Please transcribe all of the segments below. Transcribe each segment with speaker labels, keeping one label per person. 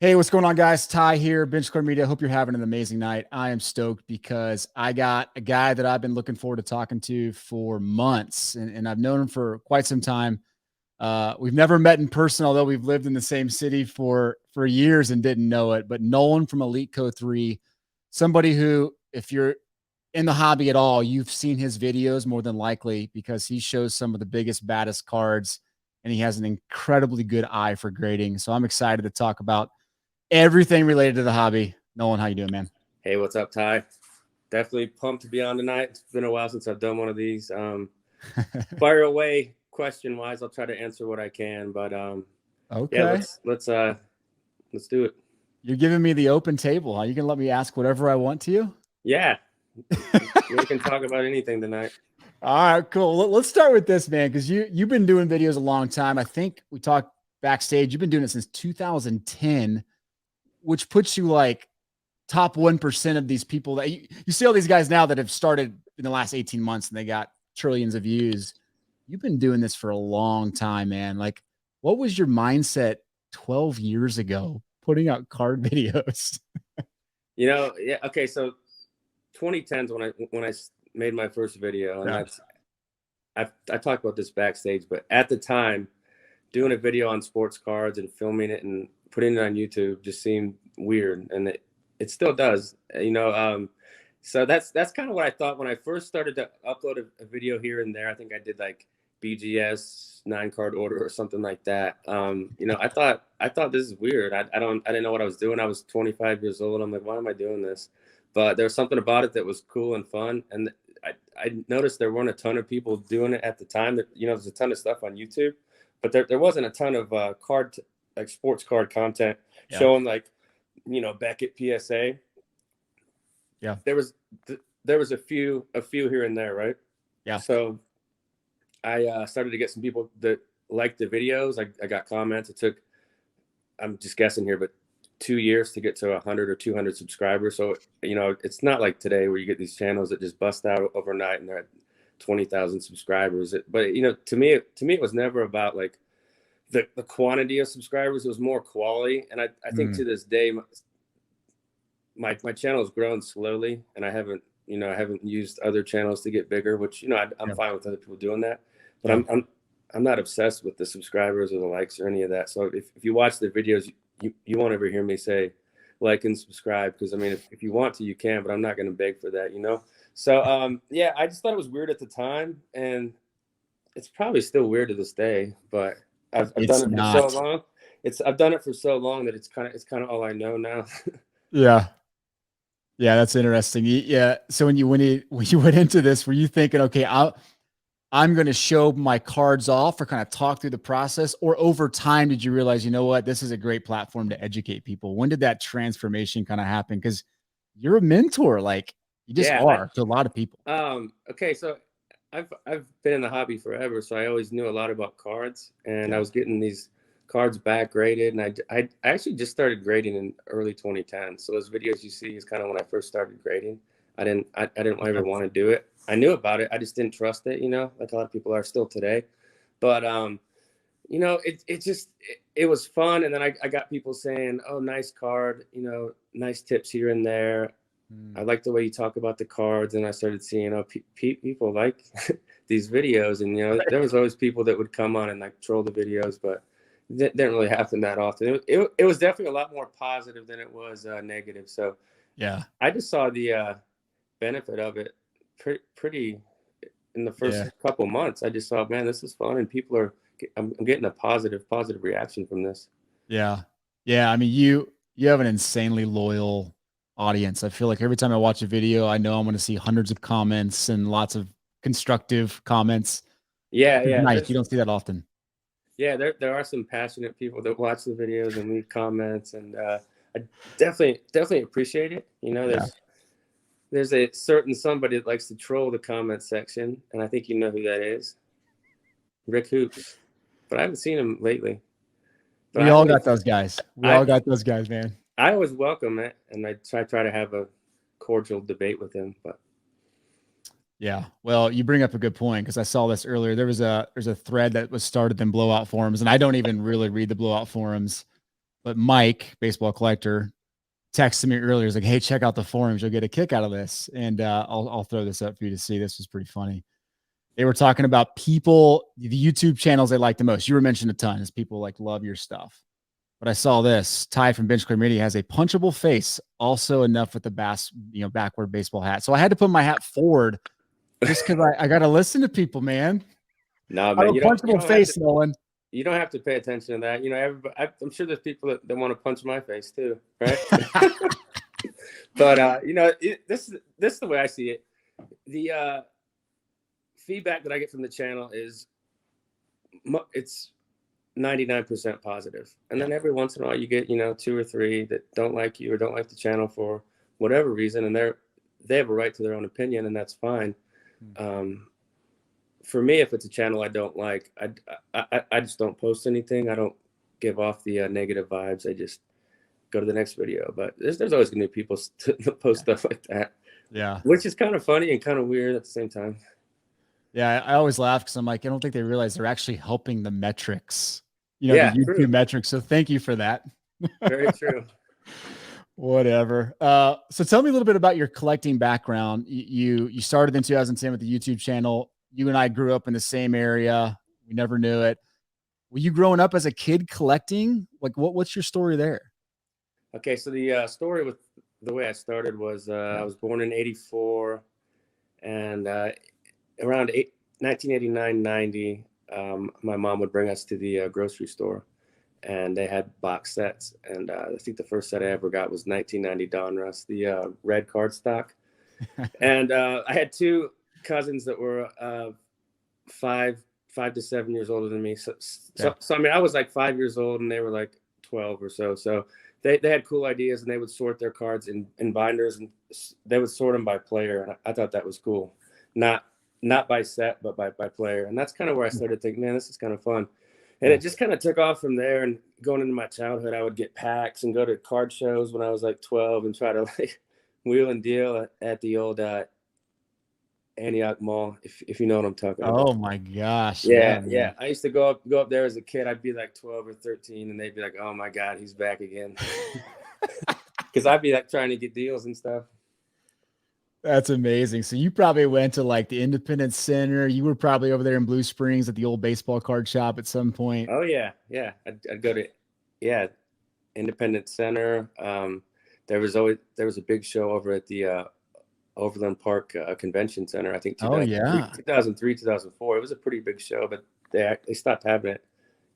Speaker 1: Hey, what's going on, guys? Ty here, Bench Square Media. Hope you're having an amazing night. I am stoked because I got a guy that I've been looking forward to talking to for months, and I've known him for quite some time. We've never met in person, although we've lived in the same city for years and didn't know it. But Nolan from Elite Co 3, somebody who, if you're in the hobby at all, you've seen his videos more than likely because he shows some of the biggest, baddest cards, and he has an incredibly good eye for grading. So I'm excited to talk about everything related to the hobby. Nolan, how you doing, man?
Speaker 2: Hey, what's up, Ty? Definitely pumped to be on tonight. It's been a while since I've done one of these. Fire away question wise. I'll try to answer what I can, but
Speaker 1: Okay.
Speaker 2: yeah, let's do it.
Speaker 1: You're giving me the open table, huh? You can let me ask whatever I want to you?
Speaker 2: Yeah. We can talk about anything tonight.
Speaker 1: All right, cool. Let's start with this, man, because you've been doing videos a long time. I think we talked backstage. You've been doing it since 2010, which puts you like top 1% of these people that you see all these guys now that have started in the last 18 months and they got trillions of views. You've been doing this for a long time, man. Like, what was your mindset 12 years ago putting out card videos?
Speaker 2: Yeah. Okay. So 2010 is when I made my first video, and that's I talked about this backstage, but at the time, doing a video on sports cards and filming it and putting it on YouTube just seemed weird, and it still does. So that's kind of what I thought when I first started to upload a video here and there. I think I did like BGS 9-card order or something like that. I thought this is weird. I didn't know what I was doing. I was 25 years old. I'm like, why am I doing this? But there was something about it that was cool and fun. And I noticed there weren't a ton of people doing it at the time. That there's a ton of stuff on YouTube, but there wasn't a ton of like sports card content showing like Beckett PSA.
Speaker 1: Yeah,
Speaker 2: there was a few here and there, right?
Speaker 1: Yeah.
Speaker 2: So I started to get some people that liked the videos. I got comments. It took, I'm just guessing here, but 2 years to get to 100 or 200 subscribers. So it's not like today where you get these channels that just bust out overnight and they're at 20,000 subscribers. But to me it was never about like the quantity of subscribers. It was more quality. And I think to this day, my channel has grown slowly, and I haven't used other channels to get bigger, which I'm fine with other people doing that, but I'm not obsessed with the subscribers or the likes or any of that. So if you watch the videos, you won't ever hear me say like and subscribe, because I mean, if you want to, you can, but I'm not going to beg for that, So I just thought it was weird at the time, and it's probably still weird to this day, but I've done it for so long. I've done it for so long that it's kind of all I know now.
Speaker 1: Yeah, that's interesting. Yeah. So when you went into this, were you thinking, okay, I'm going to show my cards off or kind of talk through the process, or over time did you realize, you know what, this is a great platform to educate people? When did that transformation kind of happen? Because you're a mentor, like you just are to a lot of people.
Speaker 2: Okay, so I've been in the hobby forever, so I always knew a lot about cards, and I was getting these cards back graded, and I actually just started grading in early 2010. So those videos you see is kind of when I first started grading. I didn't ever want to do it. I knew about it, I just didn't trust it, like a lot of people are still today. But it was fun, and then I got people saying, "Oh, nice card, nice tips here and there. I like the way you talk about the cards." And I started seeing, people like these videos, and there was always people that would come on and like troll the videos, but it didn't really happen that often. It was definitely a lot more positive than it was negative. So
Speaker 1: yeah,
Speaker 2: I just saw the benefit of it pretty in the first couple months. I just saw, man, this is fun, and I'm getting a positive reaction from this.
Speaker 1: Yeah. I mean, you have an insanely loyal audience. I feel like every time I watch a video, I know I'm going to see hundreds of comments and lots of constructive comments.
Speaker 2: Yeah.
Speaker 1: Nice. You don't see that often.
Speaker 2: Yeah, there are some passionate people that watch the videos and leave comments, and I definitely appreciate it. There's a certain somebody that likes to troll the comment section, and I think you know who that is. Rick Hoops. But I haven't seen him lately.
Speaker 1: But we all got those guys. All got those guys, man.
Speaker 2: I always welcome it, and I try to have a cordial debate with him. But
Speaker 1: yeah, well, you bring up a good point, because I saw this earlier. There's a thread that was started in Blowout forums, and I don't even really read the Blowout forums, But Mike, baseball collector, texted me earlier. He's like, "Hey, check out the forums. You'll get a kick out of this." And I'll throw this up for you to see. This was pretty funny. They were talking about people, the YouTube channels they like the most. You were mentioning a ton as people like love your stuff. But I saw this. Ty from Bench Clear Media has a punchable face, also enough with the backward baseball hat. So I had to put my hat forward just because I got to listen to people, man.
Speaker 2: No,
Speaker 1: I have
Speaker 2: man,
Speaker 1: a punchable face, Nolan.
Speaker 2: You don't have to pay attention to that. You know, I'm sure there's people that want to punch my face too, right? But you know, this is the way I see it. The feedback that I get from the channel is it's 99% positive, and then every once in a while you get 2 or 3 that don't like you or don't like the channel for whatever reason, and they have a right to their own opinion, and that's fine. For me, if it's a channel I don't like, I just don't post anything. I don't give off the negative vibes. I just go to the next video. But there's always going to be people to post stuff like that.
Speaker 1: Yeah.
Speaker 2: Which is kind of funny and kind of weird at the same time.
Speaker 1: Yeah, I always laugh because I'm like, I don't think they realize they're actually helping the metrics, the YouTube metrics. So thank you for that.
Speaker 2: Very true.
Speaker 1: Whatever. So tell me a little bit about your collecting background. You started in 2010 with the YouTube channel. You and I grew up in the same area. We never knew it. Were you growing up as a kid collecting? Like, what's your story there?
Speaker 2: Okay, so the story with the way I started was I was born in '84, and around 1989-90, my mom would bring us to the grocery store, and they had box sets. And I think the first set I ever got was 1990 Donruss, the red cardstock. And I had 2 cousins that were 5 to 7 years older than me. So I mean, I was like 5 years old and they were like 12 or so. So they had cool ideas, and they would sort their cards in binders, and they would sort them by player. And I thought that was cool. Not by set, but by player. And that's kind of where I started thinking, man, this is kind of fun. And it just kind of took off from there. And going into my childhood, I would get packs and go to card shows when I was like 12 and try to like wheel and deal at the old Antioch Mall, if you know what I'm talking about.
Speaker 1: Oh my gosh.
Speaker 2: Yeah. I used to go up there as a kid. I'd be like 12 or 13, and they'd be like, "Oh my God, he's back again." Because I'd be like trying to get deals and stuff.
Speaker 1: That's amazing. So you probably went to like the Independence Center. You were probably over there in Blue Springs at the old baseball card shop at some point.
Speaker 2: Oh yeah. I'd go to Independence Center. There was a big show over at the Overland Park Convention Center. I think 2003, 2004. It was a pretty big show, but they stopped having it,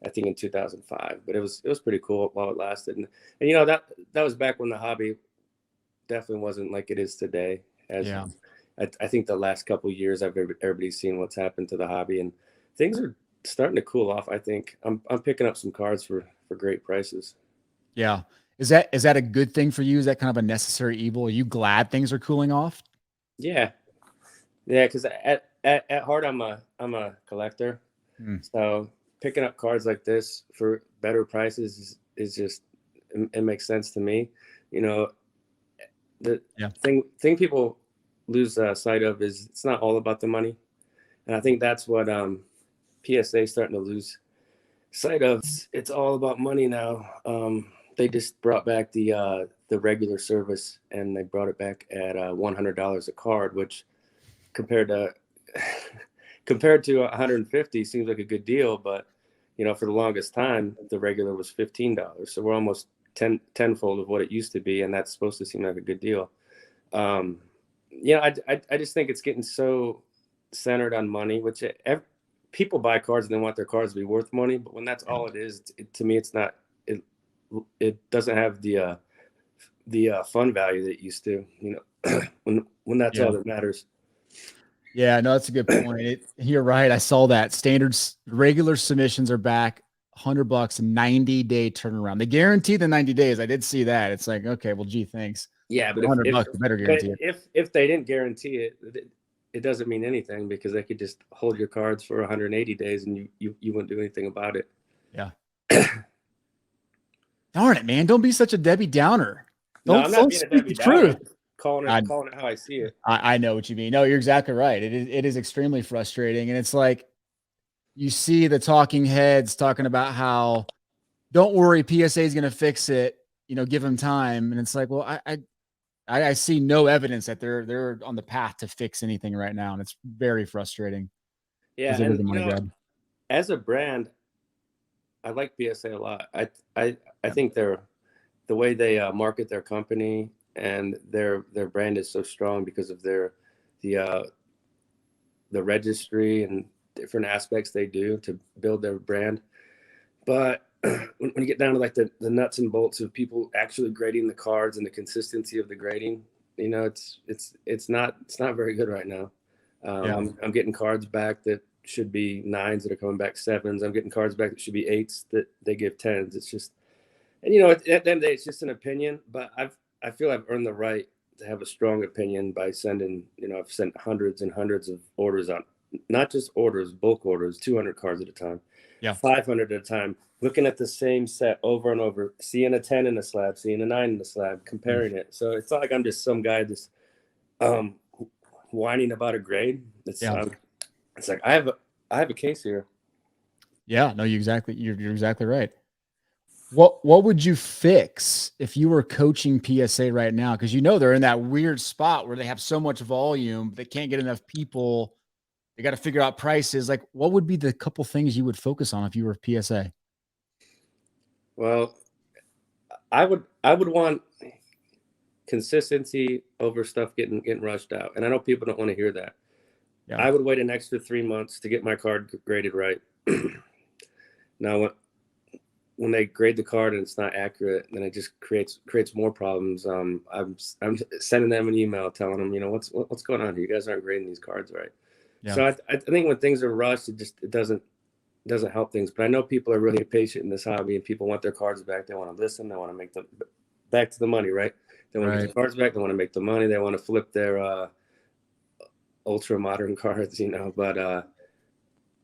Speaker 2: I think, in 2005. But it was pretty cool while it lasted. And that was back when the hobby definitely wasn't like it is today. I think the last couple of years, everybody's seen what's happened to the hobby, and things are starting to cool off. I think I'm picking up some cards for great prices.
Speaker 1: Yeah. Is that a good thing for you? Is that kind of a necessary evil? Are you glad things are cooling off?
Speaker 2: Yeah. Because at heart, I'm a collector. So picking up cards like this for better prices is just, it makes sense to me. The thing people lose sight of is it's not all about the money, and I think that's what PSA is starting to lose sight of. It's all about money now. They just brought back the regular service, and they brought it back at $100 a card, which compared to $150 seems like a good deal. But for the longest time, the regular was $15, so we're almost tenfold of what it used to be, and that's supposed to seem like a good deal. I just think it's getting so centered on money, which people buy cards and they want their cards to be worth money, but when that's all it is, to me, it's not. It doesn't have the fun value that it used to. When that's all that matters.
Speaker 1: Yeah, no, that's a good point. You're right. I saw that standards regular submissions are back. $100, 90-day turnaround. They guarantee the 90 days. I did see that. It's like, okay, well, gee, thanks.
Speaker 2: Yeah, but
Speaker 1: $100, better guarantee it.
Speaker 2: If they didn't guarantee it, it doesn't mean anything, because they could just hold your cards for 180 days and you wouldn't do anything about it.
Speaker 1: Yeah. Darn it, man! Don't be such a Debbie Downer. Don't speak the truth.
Speaker 2: Calling it how I see it.
Speaker 1: I know what you mean. No, you're exactly right. It is extremely frustrating, and it's like you see the talking heads talking about how don't worry, PSA is going to fix it. Give them time. And it's like, well, I see no evidence that they're on the path to fix anything right now, and it's very frustrating
Speaker 2: Yeah,
Speaker 1: because it is
Speaker 2: and
Speaker 1: a money grab.
Speaker 2: as a brand, I like PSA a lot. I
Speaker 1: Yeah.
Speaker 2: think the way they market their company and their brand is so strong because of the uh, the registry and different aspects they do to build their brand. But when you get down to like the nuts and bolts of people actually grading the cards and the consistency of the grading, it's not very good right now.
Speaker 1: Yeah.
Speaker 2: I'm getting cards back that should be nines that are coming back sevens. I'm getting cards back that should be eights that they give tens. It's just, and at the end of the day, it's just an opinion. But I feel I've earned the right to have a strong opinion by sending. I've sent hundreds and hundreds of orders on, not just orders, bulk orders, 200 cards at a time,
Speaker 1: Yeah.
Speaker 2: 500 at a time, looking at the same set over and over, seeing a 10 in the slab, seeing a 9 in the slab, comparing it. So it's not like I'm just some guy just um, whining about a grade. It's like I have a case here.
Speaker 1: Yeah. No, you're exactly right. What would you fix if you were coaching PSA right now? Because they're in that weird spot where they have so much volume, they can't get enough people. They got to figure out prices. Like, what would be the couple things you would focus on if you were PSA?
Speaker 2: Well, I would want consistency over stuff getting rushed out, and I know people don't want to hear that.
Speaker 1: Yeah.
Speaker 2: I would wait an extra 3 months to get my card graded right. Now, when they grade the card and it's not accurate, then it just creates more problems. I'm sending them an email telling them, what's going on here. You guys aren't grading these cards right.
Speaker 1: Yeah.
Speaker 2: So I think when things are rushed, it doesn't help things. But I know people are really patient in this hobby, and people want their cards back. They want to listen. They want to make them back to the money, right? They want to get the cards back. They want to make the money. They want to flip their ultra modern cards, But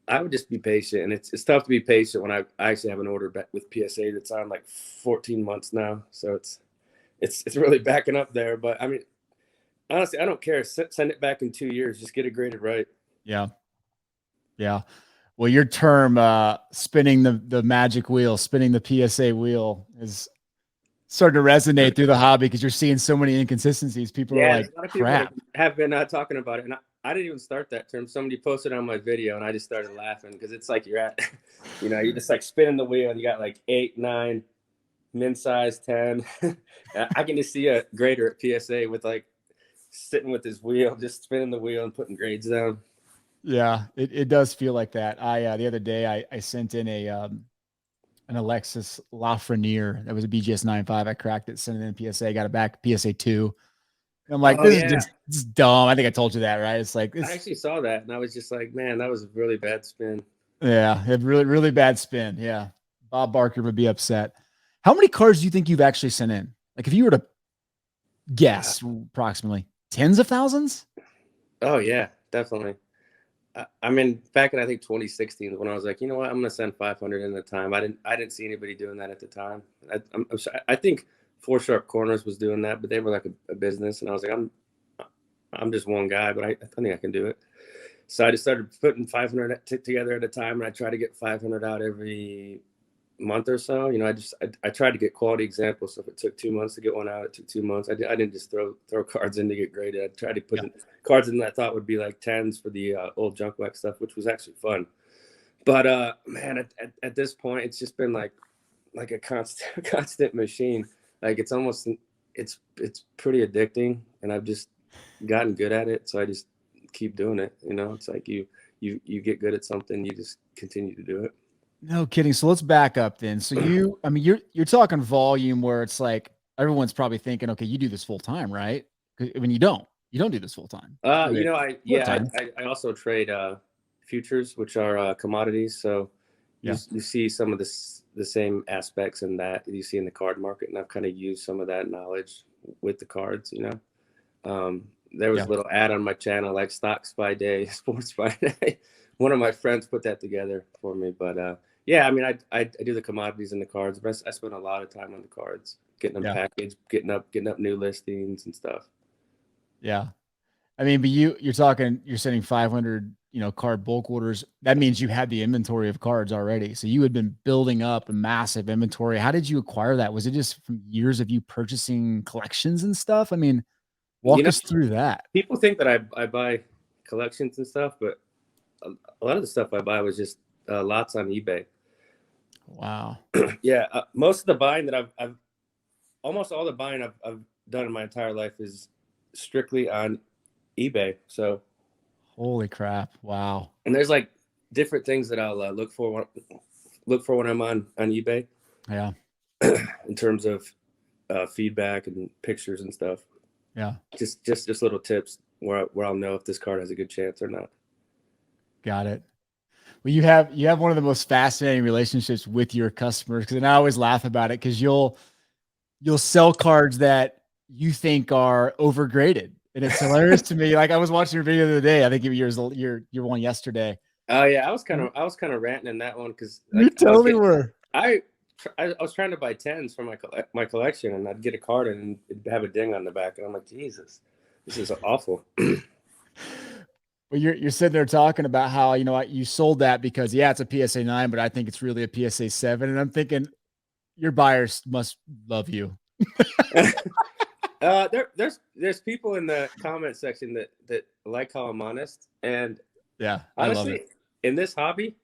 Speaker 2: I would just be patient, and it's tough to be patient when I actually have an order back with PSA that's on like 14 months now. So it's really backing up there. But I mean, honestly, I don't care. Send it back in 2 years. Just get it graded right.
Speaker 1: Yeah. Yeah. Well, your term, spinning the magic wheel, spinning the PSA wheel, is starting to resonate through the hobby because you're seeing so many inconsistencies. People are like,
Speaker 2: a lot of people
Speaker 1: crap.
Speaker 2: have been talking about it, and I didn't even start that term. Somebody posted on my video, and I just started laughing because it's like you're at, you're just like spinning the wheel, and you got like 8, 9, min size 10. I can just see a grader at PSA with like sitting with his wheel, just spinning the wheel and putting grades down.
Speaker 1: Yeah, it does feel like that. The other day I sent in an Alexis Lafreniere. That was a BGS 9.5. I cracked it, sent it in PSA, got it back PSA 2. I'm like, this is dumb. I think I told you that, right? It's like,
Speaker 2: I actually saw that, and I was just like, man, that was a really bad spin.
Speaker 1: Yeah, a really, really bad spin. Yeah. Bob Barker would be upset. How many cards do you think you've actually sent in? Like, if you were to guess, approximately tens of thousands?
Speaker 2: Oh yeah, definitely. I mean, back in I think 2016 when I was like, you know what, I'm gonna send 500 in at a time. I didn't see anybody doing that at the time. I think Four Sharp Corners was doing that, but they were like a business, and I was like, I'm just one guy, but I think I can do it. So I just started putting 500 together at a time, and I try to get 500 out every month or so. I tried to get quality examples. So if it took 2 months to get one out, it took 2 months. I didn't just throw cards in to get graded. I tried to put cards in that I thought would be like 10s for the old junk wax stuff, which was actually fun. But man, at this point, it's just been like a constant machine. Like it's pretty addicting, and I've just gotten good at it. So I just keep doing it. It's like you get good at something, you just continue to do it.
Speaker 1: No kidding. So let's back up then. So you're talking volume where it's like everyone's probably thinking, okay, you do this full time, right? I mean, you don't do this full time.
Speaker 2: I also trade futures, which are commodities. So you see some of the same aspects in that you see in the card market, and I've kind of used some of that knowledge with the cards. There was a little ad on my channel like Stocks by Day, Sports by Day. One of my friends put that together for me, but I mean, I do the commodities and the cards, but I spend a lot of time on the cards, getting them packaged, getting up new listings and stuff.
Speaker 1: Yeah. I mean, but you're sending 500 card bulk orders, that means you had the inventory of cards already. So you had been building up a massive inventory. How did you acquire that? Was it just from years of you purchasing collections and stuff? I mean, walk us through that.
Speaker 2: People think that I buy collections and stuff, but a lot of the stuff I buy was just lots on eBay.
Speaker 1: Wow.
Speaker 2: Yeah, most of the buying that I've almost all the buying I've done in my entire life is strictly on eBay. So,
Speaker 1: holy crap! Wow.
Speaker 2: And there's like different things that I'll look for when I'm on eBay.
Speaker 1: Yeah.
Speaker 2: In terms of feedback and pictures and stuff.
Speaker 1: Yeah.
Speaker 2: Just little tips where I'll know if this card has a good chance or not.
Speaker 1: Got it. Well, you have one of the most fascinating relationships with your customers, because I always laugh about it, because you'll sell cards that you think are overgraded, and it's hilarious to me. Like, I was watching your video the other day. I think your one yesterday.
Speaker 2: Oh yeah, I was kind of ranting in that one because
Speaker 1: you totally were.
Speaker 2: I was trying to buy 10s for my collection, and I'd get a card and it'd have a ding on the back, and I'm like, Jesus, this is awful.
Speaker 1: Well, you're sitting there talking about how, you sold that because, yeah, it's a PSA 9, but I think it's really a PSA 7. And I'm thinking your buyers must love you.
Speaker 2: There's people in the comment section that like how I'm honest. And
Speaker 1: yeah,
Speaker 2: honestly,
Speaker 1: I love it.
Speaker 2: In this hobby,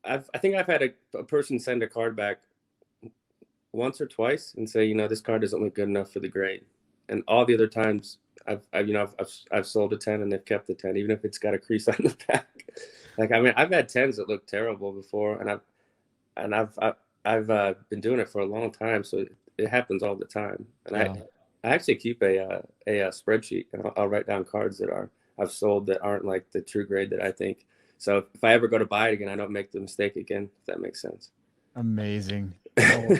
Speaker 2: I think I've had a person send a card back once or twice and say, this card doesn't look good enough for the grade. And all the other times I've sold a 10 and they've kept the 10, even if it's got a crease on the back. Like, I mean, I've had 10s that look terrible before, and I've been doing it for a long time, so it happens all the time. And yeah. I actually keep a spreadsheet, and I'll write down cards that I've sold that aren't like the true grade that I think. So if I ever go to buy it again, I don't make the mistake again, if that makes sense.
Speaker 1: Amazing. Oh,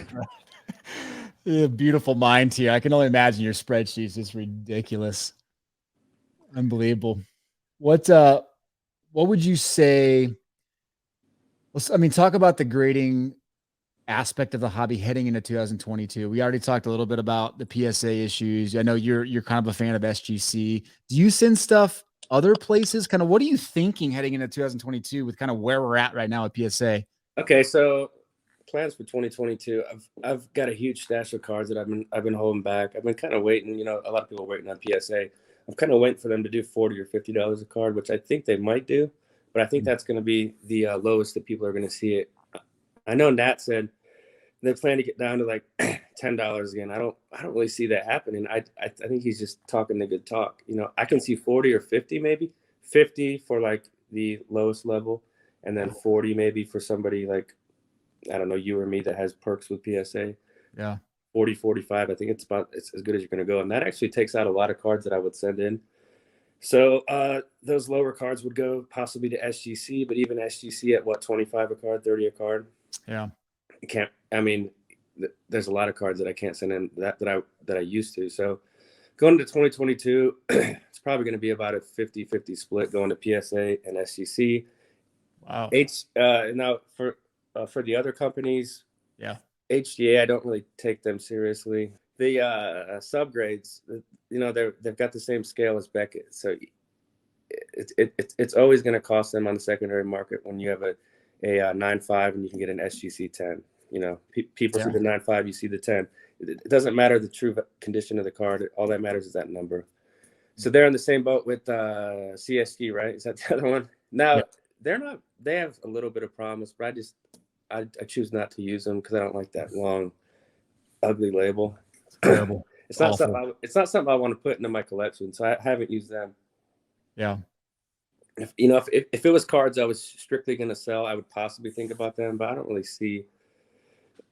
Speaker 1: yeah, beautiful mind here. I can only imagine your spreadsheets. It's ridiculous. Unbelievable. What would you say? I mean, talk about the grading aspect of the hobby heading into 2022. We already talked a little bit about the PSA issues. I know you're kind of a fan of SGC. Do you send stuff other places? Kind of, what are you thinking heading into 2022 with kind of where we're at right now at PSA?
Speaker 2: Okay, so plans for 2022. I've got a huge stash of cards that I've been holding back. I've been kind of waiting. A lot of people are waiting on PSA. I'm kind of waiting for them to do $40 or $50 a card, which I think they might do, but I think that's going to be the lowest that people are going to see it. I know Nat said they plan to get down to like $10 again. I don't really see that happening. I think he's just talking the good talk. I can see 40 or 50, maybe 50 for like the lowest level, and then 40 maybe for somebody like, I don't know, you or me that has perks with PSA.
Speaker 1: Yeah.
Speaker 2: 40, 45. I think it's as good as you're going to go. And that actually takes out a lot of cards that I would send in. So those lower cards would go possibly to SGC, but even SGC at what, 25 a card, 30 a card?
Speaker 1: Yeah.
Speaker 2: There's a lot of cards that I can't send in that I used to. So going to 2022, it's probably going to be about a 50-50 split going to PSA and SGC.
Speaker 1: Wow.
Speaker 2: Now for the other companies,
Speaker 1: yeah,
Speaker 2: HGA, I don't really take them seriously. The subgrades, they've got the same scale as Beckett, so it's always going to cost them on the secondary market when you have a 9.5 and you can get an SGC 10. People see the 9.5, you see the 10. It doesn't matter the true condition of the card. All that matters is that number. So they're in the same boat with CSG, right? Is that the other one? Now they're not. They have a little bit of promise, but I choose not to use them because I don't like that long, ugly label.
Speaker 1: It's terrible.
Speaker 2: It's not something I want to put into my collection, so I haven't used them.
Speaker 1: Yeah.
Speaker 2: If it was cards I was strictly going to sell, I would possibly think about them, but I don't really see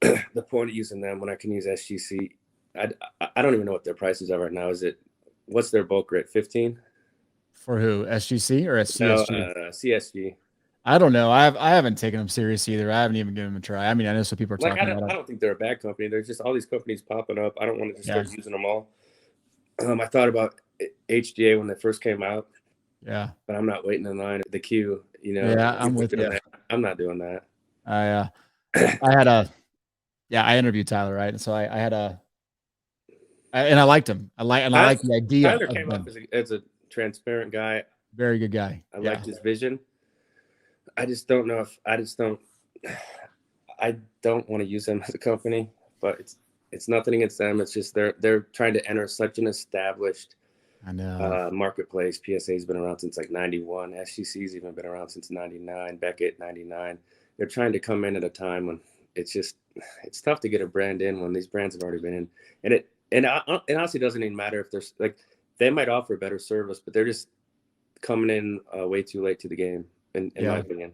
Speaker 2: the point of using them when I can use SGC. I don't even know what their prices are right now. What's their bulk rate? 15?
Speaker 1: For who? SGC or CSG?
Speaker 2: No, CSG.
Speaker 1: I don't know. I haven't taken them serious either. I haven't even given them a try. I mean, I know some people are talking about it.
Speaker 2: I don't think they're a bad company. There's just all these companies popping up. I don't want to just start using them all. I thought about HGA when they first came out.
Speaker 1: Yeah.
Speaker 2: But I'm not waiting in line at the queue.
Speaker 1: Yeah, I'm with you.
Speaker 2: I'm not doing that.
Speaker 1: I interviewed Tyler, right? And so and I liked him. I like the idea.
Speaker 2: Tyler came up as a transparent guy.
Speaker 1: Very good guy.
Speaker 2: I liked his vision. I just don't know if I don't want to use them as a company, but it's nothing against them. It's just they're trying to enter such an established
Speaker 1: I know.
Speaker 2: marketplace. PSA's been around since like 91. SGC's even been around since 99. Beckett 99. They're trying to come in at a time when it's tough to get a brand in when these brands have already been in, and it honestly doesn't even matter if there's like they might offer better service, but they're just coming in way too late to the game, in my opinion.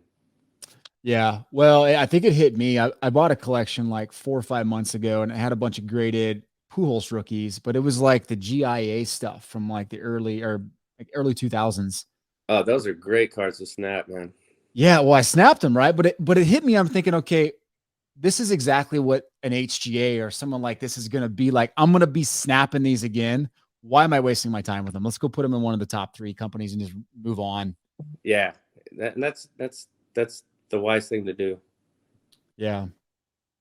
Speaker 1: Yeah. Well, I think it hit me. I bought a collection like 4 or 5 months ago, and it had a bunch of graded Pujols rookies, but it was like the GIA stuff from like the early 2000s.
Speaker 2: Oh, those are great cards to snap, man.
Speaker 1: Yeah. Well, I snapped them, right? But it hit me. I'm thinking, okay, this is exactly what an HGA or someone like this is going to be like. I'm going to be snapping these again. Why am I wasting my time with them? Let's go put them in one of the top 3 companies and just move on.
Speaker 2: Yeah. That's the wise thing to do.
Speaker 1: Yeah.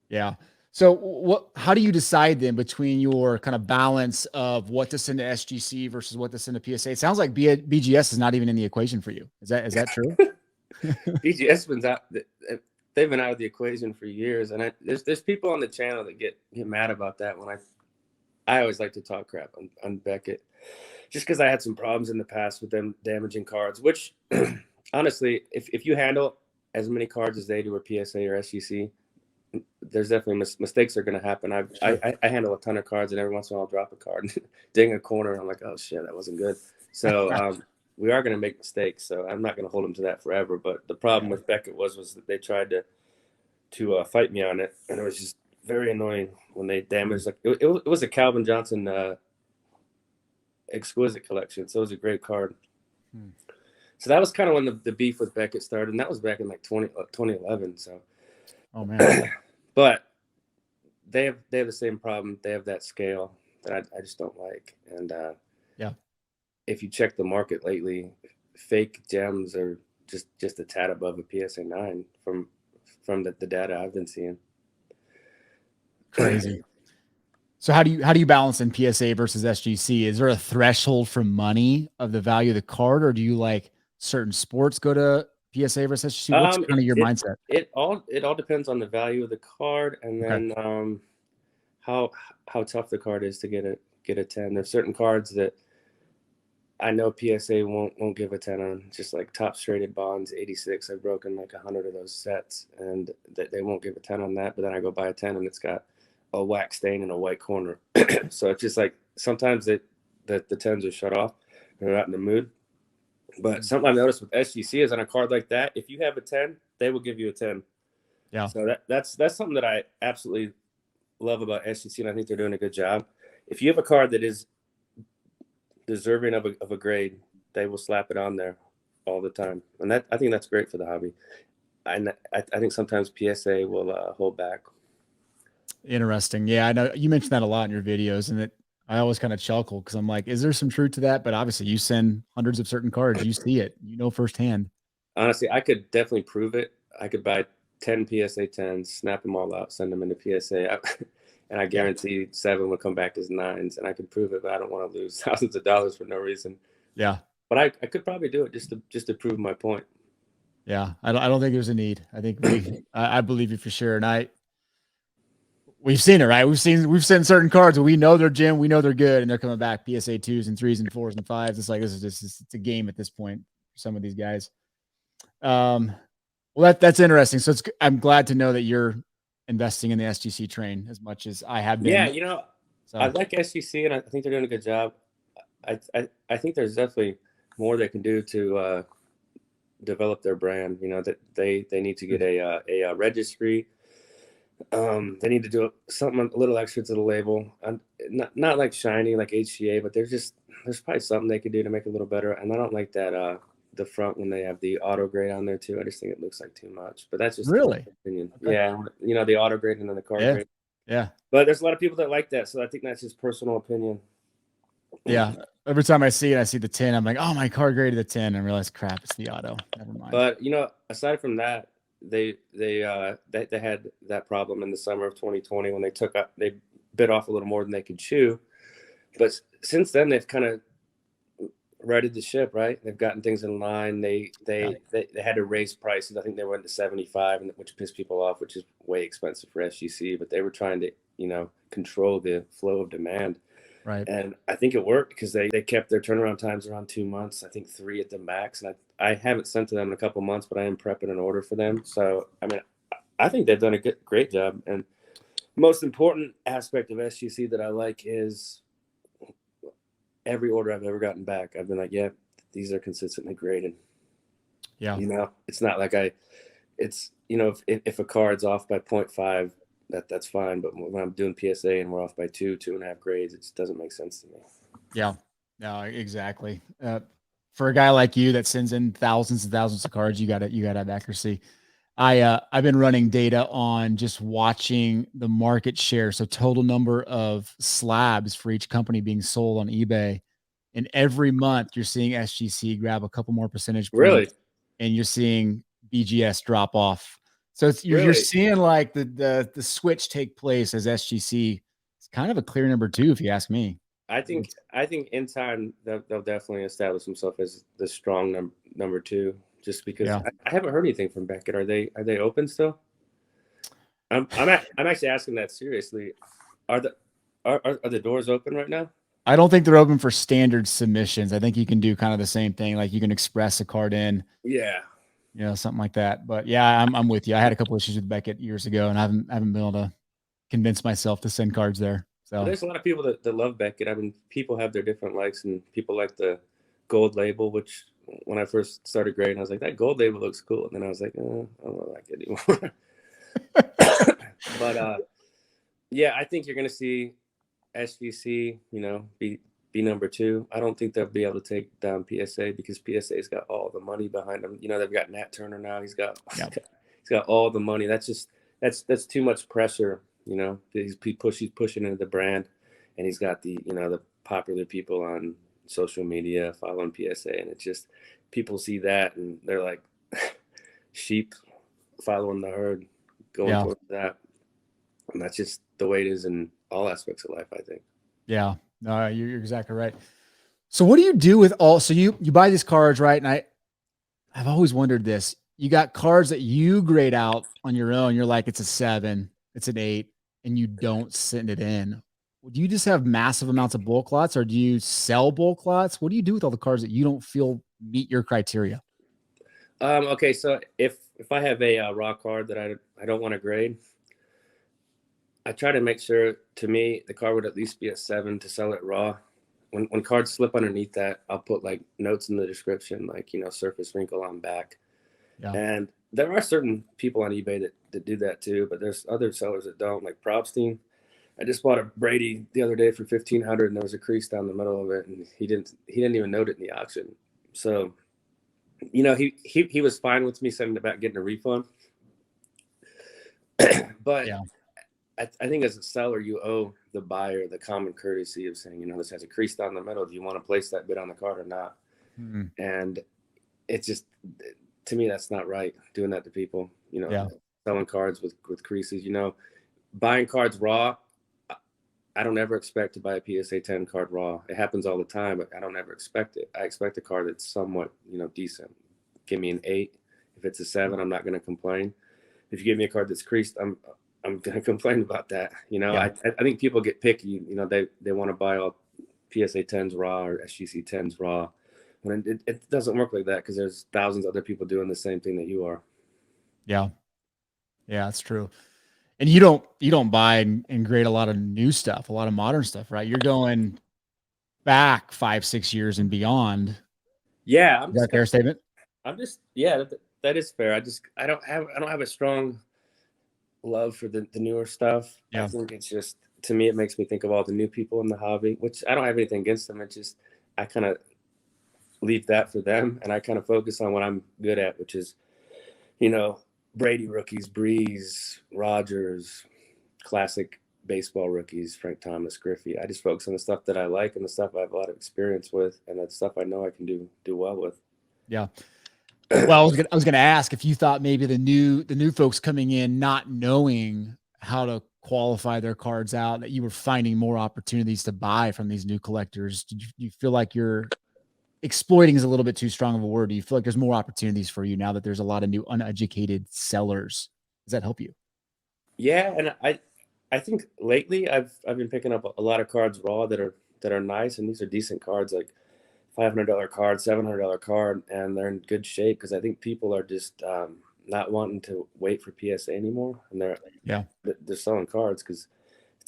Speaker 1: Yeah. So how do you decide then between your kind of balance of what to send to SGC versus what to send to PSA? It sounds like BGS is not even in the equation for you. Is that true?
Speaker 2: BGS been out. They've been out of the equation for years, and there's people on the channel that get mad about that. When I always like to talk crap on Beckett, just because I had some problems in the past with them damaging cards. Which, honestly, if you handle as many cards as they do, or PSA or SGC, there's definitely mistakes are going to happen. I handle a ton of cards, and every once in a while I'll drop a card and ding a corner, and I'm like, oh shit, that wasn't good. So we are going to make mistakes. So I'm not going to hold them to that forever. But the problem with Beckett was that they tried to fight me on it, and it was just very annoying when they damaged. Like it was a Calvin Johnson exquisite collection, so it was a great card. So that was kind of when the beef with Beckett started, and that was back in like 2011. So,
Speaker 1: oh man.
Speaker 2: But they have the same problem. They have that scale that I just don't like. And if you check the market lately, fake gems are just a tad above a PSA 9 from the data I've been seeing.
Speaker 1: Crazy. So how do you balance in PSA versus SGC? Is there a threshold for money of the value of the card, or do you like certain sports go to PSA versus SGC? What's kind of your mindset?
Speaker 2: It all depends on the value of the card, and then how tough the card is to get a 10. There's certain cards that I know PSA won't give a 10 on, just like top rated bonds 86. I've broken like 100 of those sets, and that they won't give a 10 on that. But then I go buy a 10 and it's got a wax stain in a white corner. So it's just like sometimes the 10s are shut off. They're not in the mood. But something I've noticed with SGC is on a card like that, if you have a 10, they will give you a 10.
Speaker 1: Yeah.
Speaker 2: So that's something that I absolutely love about SGC, and I think they're doing a good job. If you have a card that is deserving of a grade, they will slap it on there all the time. And I think that's great for the hobby. And I think sometimes PSA will hold back.
Speaker 1: Interesting. Yeah, I know you mentioned that a lot in your videos, and I always kind of chuckle because I'm like, is there some truth to that? But obviously you send hundreds of certain cards, you see it, firsthand.
Speaker 2: Honestly, I could definitely prove it. I could buy 10 PSA 10s, snap them all out, send them into PSA, and I guarantee 7 will come back as 9s, and I could prove it, but I don't want to lose thousands of dollars for no reason.
Speaker 1: Yeah.
Speaker 2: But I could probably do it just to prove my point.
Speaker 1: Yeah. I don't think there's a need. I think I believe you for sure. And we've seen it, right? We've sent certain cards we know they're gem, we know they're good, and they're coming back PSA 2s and 3s and 4s and 5s. It's like it's a game at this point for some of these guys. Well, that's interesting. So I'm glad to know that you're investing in the SGC train as much as I have been.
Speaker 2: Yeah, I like SGC, and I think they're doing a good job. I think there's definitely more they can do to develop their brand. That they need to get a registry. They need to do something a little extra to the label. Not like shiny like HGA, but there's probably something they could do to make it a little better. And I don't like that the front when they have the auto grade on there too. I just think it looks like too much. But that's just
Speaker 1: really
Speaker 2: my opinion. Okay. Yeah, the auto grade and then the card grade.
Speaker 1: Yeah.
Speaker 2: But there's a lot of people that like that, so I think that's just personal opinion.
Speaker 1: Yeah. Every time I see the 10, I'm like, oh, my card graded the 10, and I realize, crap, it's the auto. Never mind.
Speaker 2: But aside from that, they had that problem in the summer of 2020 when they bit off a little more than they could chew. But since then, they've kind of righted the ship, right? They've gotten things in line. They had to raise prices. I think they went to 75, and which pissed people off, which is way expensive for SGC. But they were trying to, control the flow of demand.
Speaker 1: Right.
Speaker 2: And I think it worked because they kept their turnaround times around 2 months. I think 3 at the max. And I haven't sent to them in a couple months, but I am prepping an order for them. So I mean, I think they've done a great job. And most important aspect of SGC that I like is every order I've ever gotten back, I've been like, yeah, these are consistently graded.
Speaker 1: Yeah.
Speaker 2: It's not like if a card's off by 0.5, that's fine. But when I'm doing PSA and we're off by 2.5 grades, it just doesn't make sense to me.
Speaker 1: Yeah. No, exactly. For a guy like you that sends in thousands and thousands of cards, you gotta have accuracy. I've been running data on just watching the market share. So total number of slabs for each company being sold on eBay. And every month you're seeing SGC grab a couple more percentage
Speaker 2: Really?
Speaker 1: points and you're seeing BGS drop off. So you're
Speaker 2: Really?
Speaker 1: seeing like the switch take place as SGC is kind of a clear number 2, if you ask me.
Speaker 2: I think in time they'll definitely establish themselves as the strong number 2. Just because I haven't heard anything from Beckett. Are they open still? I'm actually asking that seriously. Are the doors open right now?
Speaker 1: I don't think they're open for standard submissions. I think you can do kind of the same thing, like you can express a card in.
Speaker 2: Yeah.
Speaker 1: Something like that. But yeah, I'm with you. I had a couple issues with Beckett years ago, and I haven't been able to convince myself to send cards there. So
Speaker 2: there's a lot of people that love Beckett. I mean, people have their different likes, and people like the gold label, which when I first started grading, I was like, that gold label looks cool. And then I was like, I don't like it anymore. But yeah, I think you're going to see SGC, be number 2. I don't think they'll be able to take down PSA because PSA's got all the money behind them. They've got Nat Turner now. He's got all the money. That's too much pressure. He's pushing into the brand, and he's got the popular people on social media following PSA, and it's just people see that and they're like sheep following the herd, going towards that, and that's just the way it is in all aspects of life, I think.
Speaker 1: Yeah, no, you're exactly right. So what do you do with so you buy these cards, right? And I've always wondered this. You got cards that you grade out on your own. You're like, it's a 7, it's an 8, and you don't send it in. Do you just have massive amounts of bulk lots, or do you sell bulk lots? What do you do with all the cards that you don't feel meet your criteria?
Speaker 2: Okay, so if I have a raw card that I don't want to grade, I try to make sure, to me, the card would at least be a 7 to sell it raw. When cards slip underneath that, I'll put like notes in the description, like, surface wrinkle on back. Yeah. And there are certain people on eBay that do that too, but there's other sellers that don't, like Probstein. I just bought a Brady the other day for $1,500, and there was a crease down the middle of it, and he didn't even note it in the auction. So, he was fine with me sending it back, getting a refund. But yeah. I think as a seller, you owe the buyer the common courtesy of saying, this has a crease down the middle. Do you want to place that bid on the card or not? Mm-hmm. And it's just, to me, that's not right, doing that to people, selling cards with creases, buying cards raw. I don't ever expect to buy a PSA 10 card raw. It happens all the time, but I don't ever expect it. I expect a card that's somewhat, decent. Give me an 8. If it's a 7, I'm not going to complain. If you give me a card that's creased, I'm going to complain about that. I think people get picky. They want to buy all PSA 10s raw or SGC 10s raw. When it doesn't work like that, because there's thousands of other people doing the same thing that you are.
Speaker 1: Yeah. Yeah, that's true. And you don't buy and grade a lot of new stuff, a lot of modern stuff, right? You're going back 5-6 years and beyond.
Speaker 2: Yeah.
Speaker 1: Is that a fair statement?
Speaker 2: That is fair. I don't have a strong love for the newer stuff. Yeah. I think it's just, to me, it makes me think of all the new people in the hobby, which I don't have anything against them. It's just, I kind of leave that for them, and I kind of focus on what I'm good at, which is, Brady rookies, Breeze, Rogers, classic baseball rookies, Frank Thomas, Griffey. I just focus on the stuff that I like and the stuff I have a lot of experience with, and that stuff I know I can do well with.
Speaker 1: Yeah. Well, I was gonna ask if you thought maybe the new folks coming in not knowing how to qualify their cards out, that you were finding more opportunities to buy from these new collectors. Do you feel like you're exploiting is a little bit too strong of a word. Do you feel like there's more opportunities for you now that there's a lot of new uneducated sellers? Does that help you?
Speaker 2: Yeah, and I think lately I've been picking up a lot of cards raw that are nice, and these are decent cards, like $500 card, $700 card, and they're in good shape because I think people are just not wanting to wait for PSA anymore, and they're selling cards because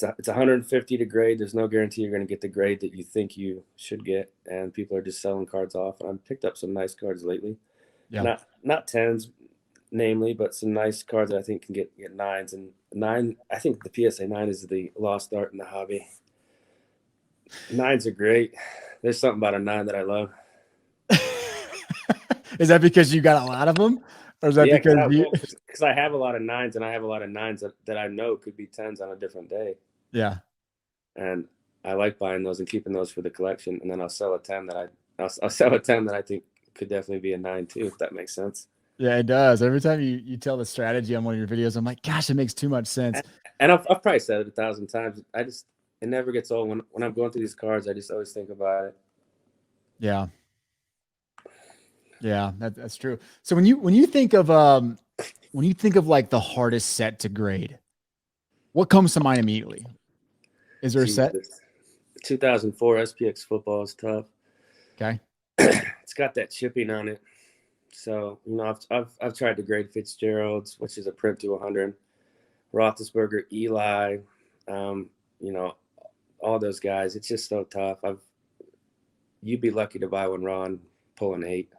Speaker 2: it's 150 to grade. There's no guarantee you're going to get the grade that you think you should get, and people are just selling cards off. And I've picked up some nice cards lately.
Speaker 1: Yeah.
Speaker 2: Not tens, namely, but some nice cards that I think can get nines. And nine, I think the PSA 9 is the lost art in the hobby. Nines are great. There's something about a 9 that I love.
Speaker 1: Is that because you got a lot of them, or is that
Speaker 2: Yeah,
Speaker 1: because you?
Speaker 2: because I have a lot of 9s, and I have a lot of 9s that I know could be 10s on a different day.
Speaker 1: Yeah.
Speaker 2: And I like buying those and keeping those for the collection, and then I'll sell a 10 I'll sell a 10 that I think could definitely be a 9 too, if that makes sense.
Speaker 1: Yeah, it does. Every time you tell the strategy on one of your videos, I'm like, gosh, it makes too much sense.
Speaker 2: And I've probably said it 1,000 times. It never gets old. When I'm going through these cards, I just always think about it.
Speaker 1: Yeah. Yeah, that's true. So when you think of like the hardest set to grade, what comes to mind immediately? Is there a set?
Speaker 2: Jesus. 2004 SPX football is tough.
Speaker 1: Okay.
Speaker 2: It's got that chipping on it. So, I've tried to grade Fitzgerald's, which is a print to 100, Roethlisberger, Eli, all those guys. It's just so tough. You'd be lucky to buy one raw and pull an 8.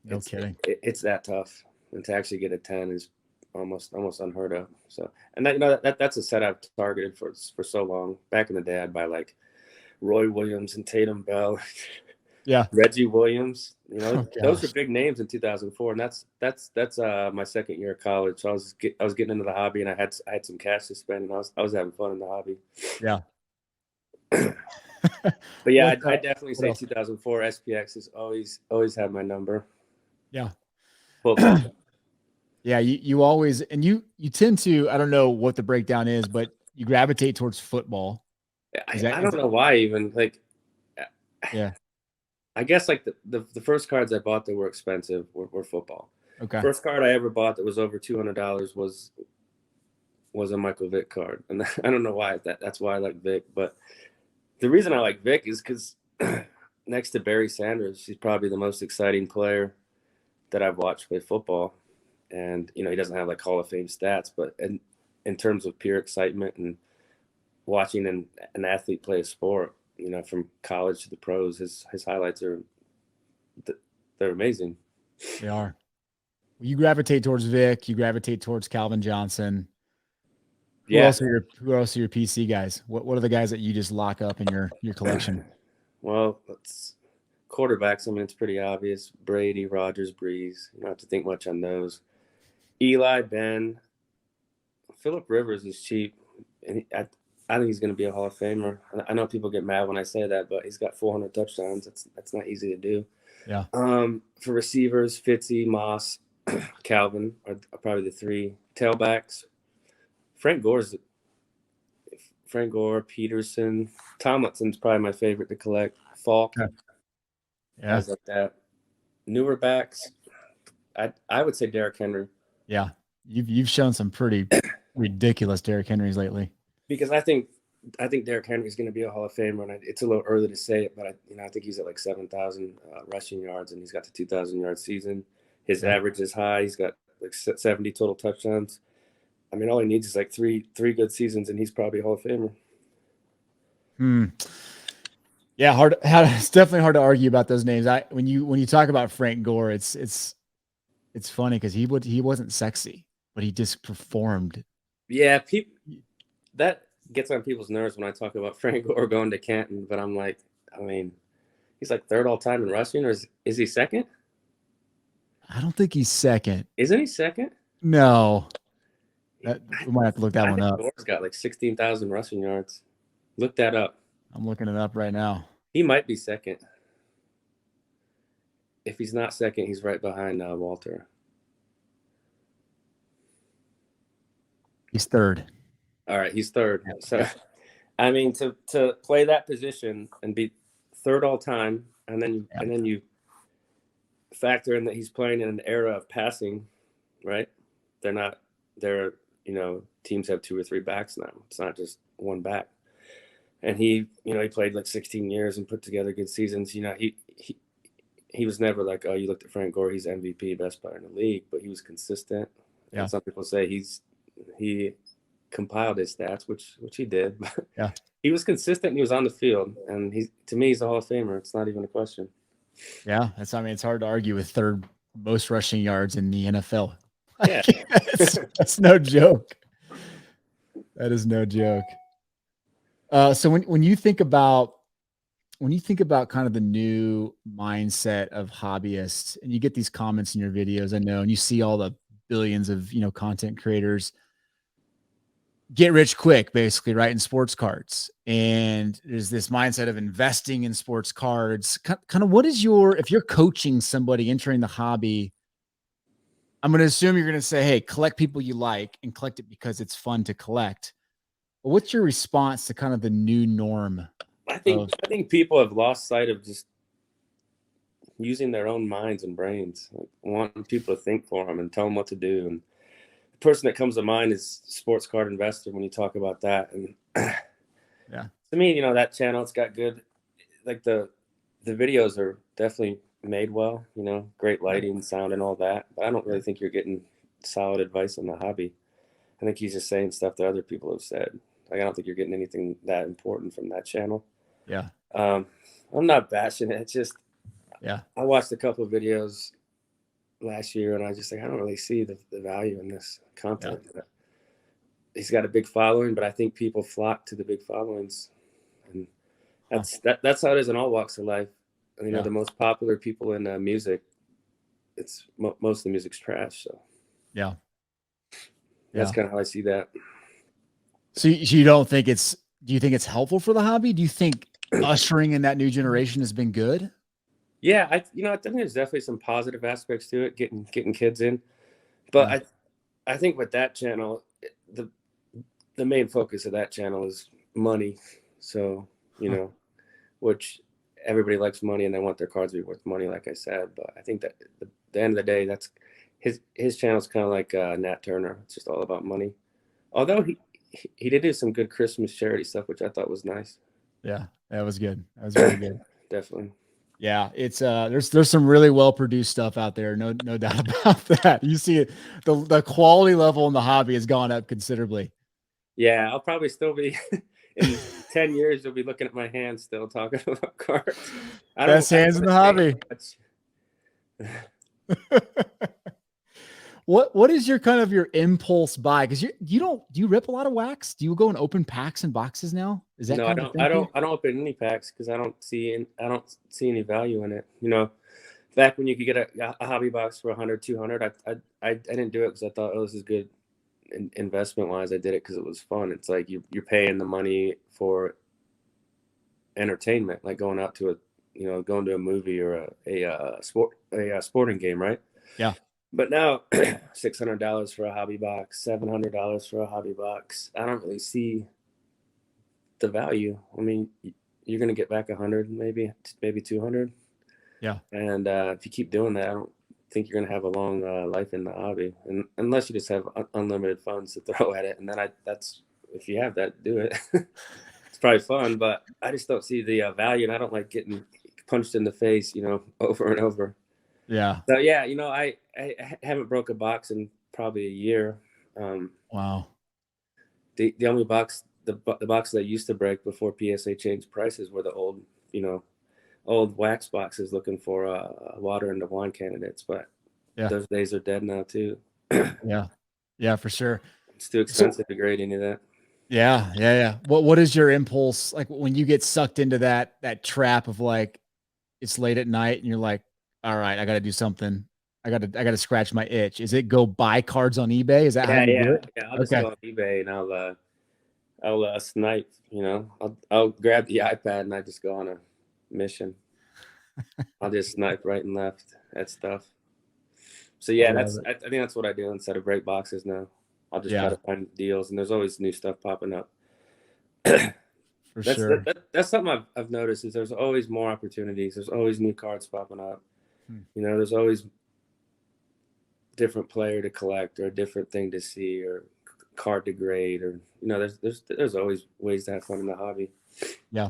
Speaker 1: No kidding.
Speaker 2: It's that tough, and to actually get a 10 is almost unheard of. So, and that's a set I've targeted for so long. Back in the day, I'd buy like Roy Williams and Tatum Bell.
Speaker 1: Yeah.
Speaker 2: Reggie Williams, those were big names in 2004, and that's my second year of college. So I was getting into the hobby, and I had some cash to spend, and I was having fun in the hobby.
Speaker 1: Yeah.
Speaker 2: But yeah, I definitely say 2004 SPX has always had my number.
Speaker 1: Yeah.
Speaker 2: Football.
Speaker 1: Yeah, you always, and you tend to, I don't know what the breakdown is, but you gravitate towards football.
Speaker 2: I don't know why, even, like,
Speaker 1: yeah.
Speaker 2: I guess like the first cards I bought that were expensive were football.
Speaker 1: Okay.
Speaker 2: First card I ever bought that was over $200 was a Michael Vick card, and I don't know why that's why I like Vick, but the reason I like Vick is because next to Barry Sanders, he's probably the most exciting player that I've watched play football. And, he doesn't have like Hall of Fame stats, but in terms of pure excitement and watching an athlete play a sport, from college to the pros, his highlights they're amazing.
Speaker 1: They are. You gravitate towards Vic, you gravitate towards Calvin Johnson. Who else are your PC guys? What are the guys that you just lock up in your collection?
Speaker 2: Well, it's quarterbacks. I mean, it's pretty obvious. Brady, Rodgers, Breeze. You don't have to think much on those. Eli, Ben, Phillip Rivers is cheap, and I think he's going to be a Hall of Famer. I know people get mad when I say that, but he's got 400 touchdowns. That's not easy to do.
Speaker 1: Yeah.
Speaker 2: For receivers, Fitzy, Moss, Calvin are probably the 3 tailbacks. Frank Gore, Peterson, Tomlinson's probably my favorite to collect. Falk, guys like that. Newer backs, I would say Derrick Henry.
Speaker 1: Yeah, you've shown some pretty ridiculous Derrick Henrys lately.
Speaker 2: Because I think Derrick Henry is going to be a Hall of Famer, and it's a little early to say it, but I think he's at like 7,000 rushing yards, and he's got the 2,000-yard season. His average is high. He's got like 70 total touchdowns. I mean, all he needs is like three good seasons, and he's probably a Hall of Famer.
Speaker 1: Yeah, it's definitely hard to argue about those names. When you talk about Frank Gore, it's funny because he wasn't sexy, but he just performed.
Speaker 2: Yeah, that gets on people's nerves when I talk about Frank Gore going to Canton, but I'm like, I mean, he's like 3rd all time in rushing, or is he 2nd?
Speaker 1: I don't think he's 2nd.
Speaker 2: Isn't he 2nd?
Speaker 1: No. We might have to look that one up.
Speaker 2: Gore's got like 16,000 rushing yards. Look that up.
Speaker 1: I'm looking it up right now.
Speaker 2: He might be 2nd. If he's not 2nd, he's right behind Walter.
Speaker 1: He's 3rd.
Speaker 2: All right, he's 3rd. So, I mean, to play that position and be 3rd all time and then you factor in that he's playing in an era of passing, right? They're teams have 2 or 3 backs now. It's not just one back. And he played like 16 years and put together good seasons. He was never like, oh, you looked at Frank Gore, he's MVP, best player in the league, but he was consistent. Yeah. And some people say he compiled his stats, which he did.
Speaker 1: Yeah.
Speaker 2: He was consistent and he was on the field. And to me, he's a Hall of Famer. It's not even a question.
Speaker 1: Yeah. It's hard to argue with third most rushing yards in the NFL.
Speaker 2: Yeah.
Speaker 1: That's no joke. That is no joke. So when you think about kind of the new mindset of hobbyists, and you get these comments in your videos, I know, and you see all the billions of, content creators get rich quick, basically, right, in sports cards. And there's this mindset of investing in sports cards. Kind of what is if you're coaching somebody entering the hobby, I'm going to assume you're going to say, hey, collect people you like and collect it because it's fun to collect. But what's your response to kind of the new norm?
Speaker 2: I think people have lost sight of just using their own minds and brains, like wanting people to think for them and tell them what to do. And the person that comes to mind is sports card investor when you talk about that. And
Speaker 1: yeah,
Speaker 2: to me, that channel, it's got good, like the videos are definitely made well, great lighting, sound, and all that. But I don't really think you're getting solid advice on the hobby. I think he's just saying stuff that other people have said. Like, I don't think you're getting anything that important from that channel.
Speaker 1: Yeah.
Speaker 2: I'm not bashing it. It's just,
Speaker 1: yeah,
Speaker 2: I watched a couple of videos last year and I just I don't really see the value in this content. Yeah. He's got a big following, but I think people flock to the big followings, and that's how it is in all walks of life. The most popular people in music, it's most of the music's trash. So
Speaker 1: yeah,
Speaker 2: that's kind of how I see that.
Speaker 1: So you don't think do you think it's helpful for the hobby? Do you think ushering in that new generation has been good?
Speaker 2: Yeah, I think there's definitely some positive aspects to it, getting kids in. But I think with that channel, the main focus of that channel is money. So, which everybody likes money and they want their cards to be worth money, like I said. But I think that at the end of the day, that's his channel is kind of like Nat Turner. It's just all about money. Although he did do some good Christmas charity stuff, which I thought was nice.
Speaker 1: Yeah, that was good. That was very good.
Speaker 2: Definitely.
Speaker 1: Yeah, it's there's some really well produced stuff out there. No doubt about that. You see it, the quality level in the hobby has gone up considerably.
Speaker 2: Yeah, I'll probably still be in 10 years. You'll be looking at my hands still talking about cards.
Speaker 1: Best hands in the hobby. What is your kind of your impulse buy? Because do you rip a lot of wax? Do you go and open packs and boxes now? Is that
Speaker 2: no? I don't open any packs because I don't see any value in it. Back when you could get a hobby box for $100, $200, I didn't do it because I thought, oh, this is good investment wise. I did it because it was fun. It's like you're paying the money for entertainment, like going out to going to a movie or a sporting game, right?
Speaker 1: Yeah.
Speaker 2: But now, $600 for a hobby box, $700 for a hobby box. I don't really see the value. I mean, you're going to get back 100, maybe 200.
Speaker 1: Yeah.
Speaker 2: And if you keep doing that, I don't think you're going to have a long life in the hobby, and unless you just have unlimited funds to throw at it. And then that's if you have that, do it. It's probably fun, but I just don't see the value, and I don't like getting punched in the face, over and over.
Speaker 1: Yeah.
Speaker 2: So yeah, I haven't broke a box in probably a year.
Speaker 1: Wow.
Speaker 2: The only box, the boxes I used to break before PSA changed prices were the old, old wax boxes looking for water and the wine candidates. But those days are dead now too.
Speaker 1: Yeah, for sure.
Speaker 2: It's too expensive to grade any of that.
Speaker 1: Yeah. What is your impulse like when you get sucked into that trap of like it's late at night and you're like, all right, I got to do something. I got to scratch my itch. Is it go buy cards on eBay? Is that how you do it?
Speaker 2: Yeah. I'll just go on eBay and I'll snipe. I'll grab the iPad and I just go on a mission. I'll just snipe right and left at stuff. So yeah, I think that's what I do instead of break boxes now. I'll just try to find deals, and there's always new stuff popping up.
Speaker 1: for sure.
Speaker 2: That's something I've noticed is there's always more opportunities. There's always new cards popping up. You know, there's always different player to collect or a different thing to see or card to grade, or you know, there's always ways to have fun in the hobby.
Speaker 1: Yeah.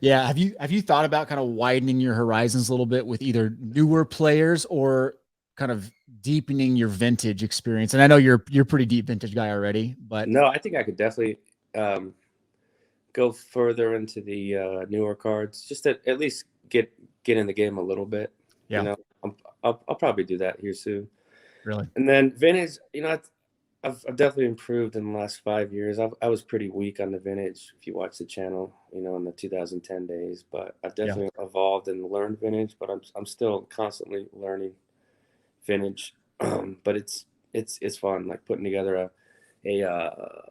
Speaker 1: Yeah. Have you thought about kind of widening your horizons a little bit with either newer players or kind of deepening your vintage experience? And I know you're pretty deep vintage guy already, but
Speaker 2: No, I think I could definitely go further into the newer cards, just to at least get in the game a little bit.
Speaker 1: yeah,
Speaker 2: You know, I'll probably do that here soon.
Speaker 1: really.
Speaker 2: And then vintage, you know, I've definitely improved in the last 5 years. I was pretty weak on the vintage if you watch the channel, you know, in the 2010 days. But I've
Speaker 1: Yeah.
Speaker 2: definitely evolved and learned vintage. But I'm still constantly learning vintage. But it's fun, like putting together a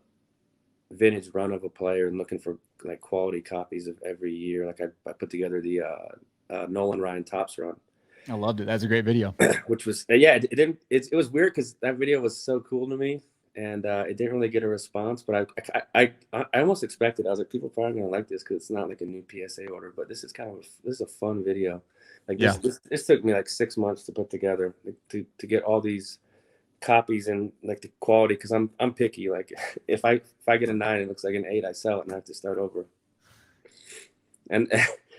Speaker 2: vintage run of a player and looking for like quality copies of every year. Like I put together the Nolan Ryan Topps run.
Speaker 1: I loved it. That's a great video.
Speaker 2: Which was it was weird because that video was so cool to me, and it didn't really get a response, but I almost expected. I was like, people are probably gonna like this because it's not like a new PSA order, but this is a fun video. Like this took me like 6 months to put together, like, to get all these copies and like the quality, because I'm picky. Like if I get a 9 it looks like an 8, I sell it and I have to start over. And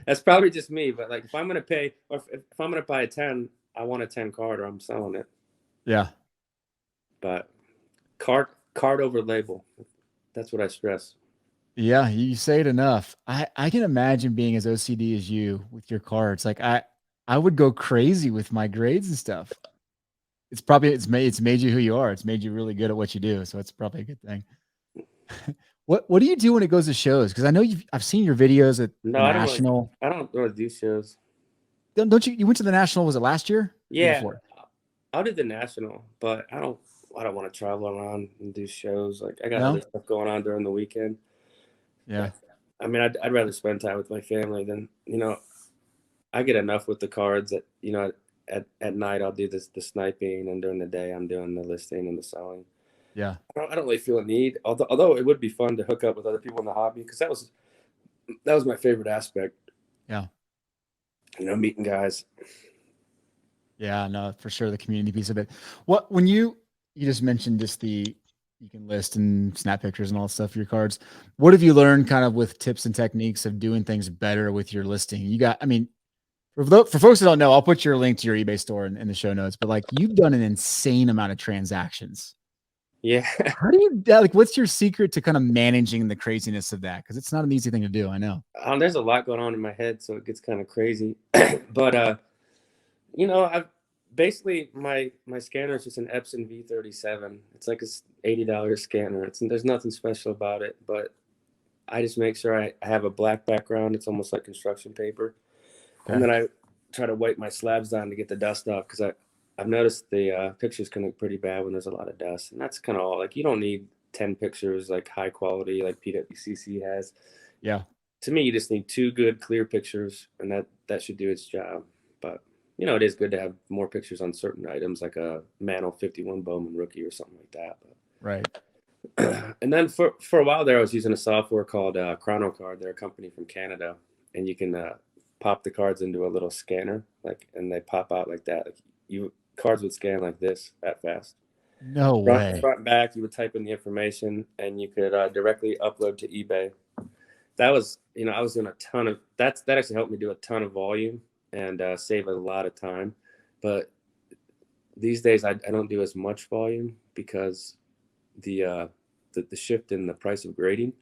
Speaker 2: that's probably just me, but like if I'm gonna pay, or if I'm gonna buy a 10, I want a 10 card or I'm selling it.
Speaker 1: Yeah.
Speaker 2: But card over label, that's what I stress.
Speaker 1: Yeah, you say it enough. I can imagine being as OCD as you with your cards. Like I would go crazy with my grades and stuff. It's made you who you are. It's made you really good at what you do. So it's probably a good thing. What do you do when it goes to shows? Because I know I've seen your videos at
Speaker 2: No,
Speaker 1: the National.
Speaker 2: I don't really do shows.
Speaker 1: Don't you went to the National, was it last year? Year
Speaker 2: Yeah,
Speaker 1: before?
Speaker 2: I'll do the national, but I don't want to travel around and do shows. Like I got
Speaker 1: No?
Speaker 2: other stuff going on during the weekend.
Speaker 1: Yeah.
Speaker 2: I mean, I'd rather spend time with my family than, you know, I get enough with the cards that, you know, at night I'll do the sniping, and during the day I'm doing the listing and the selling.
Speaker 1: Yeah.
Speaker 2: I don't really feel a need, although it would be fun to hook up with other people in the hobby, because that was my favorite aspect.
Speaker 1: Yeah.
Speaker 2: You know, meeting guys.
Speaker 1: Yeah, no, for sure. The community piece of it. When you just mentioned you can list and snap pictures and all that stuff for your cards. What have you learned kind of with tips and techniques of doing things better with your listing? I mean, for folks that don't know, I'll put your link to your eBay store in the show notes, but like you've done an insane amount of transactions.
Speaker 2: Yeah.
Speaker 1: How do you like, what's your secret to kind of managing the craziness of that? Cause it's not an easy thing to do. I know.
Speaker 2: There's a lot going on in my head, so it gets kind of crazy. But you know, I've basically my scanner is just an Epson V37. It's like a $80 scanner. There's nothing special about it, but I just make sure I have a black background. It's almost like construction paper, and then I try to wipe my slabs down to get the dust off, because I've noticed the pictures can look pretty bad when there's a lot of dust, and that's kind of all. Like you don't need 10 pictures like high quality like PWCC has.
Speaker 1: Yeah.
Speaker 2: To me, you just need 2 good clear pictures, and that should do its job. But you know, it is good to have more pictures on certain items, like a Mantle 51 Bowman rookie or something like that. But,
Speaker 1: Right.
Speaker 2: and then for a while there, I was using a software called Chrono Card. They're a company from Canada, and you can pop the cards into a little scanner, like, and they pop out like that. Like cards would scan like this, that fast.
Speaker 1: No way.
Speaker 2: Front and back, you would type in the information, and you could directly upload to eBay. That was, you know, I was doing a ton of that actually helped me do a ton of volume and save a lot of time. But these days I don't do as much volume because the shift in the price of grading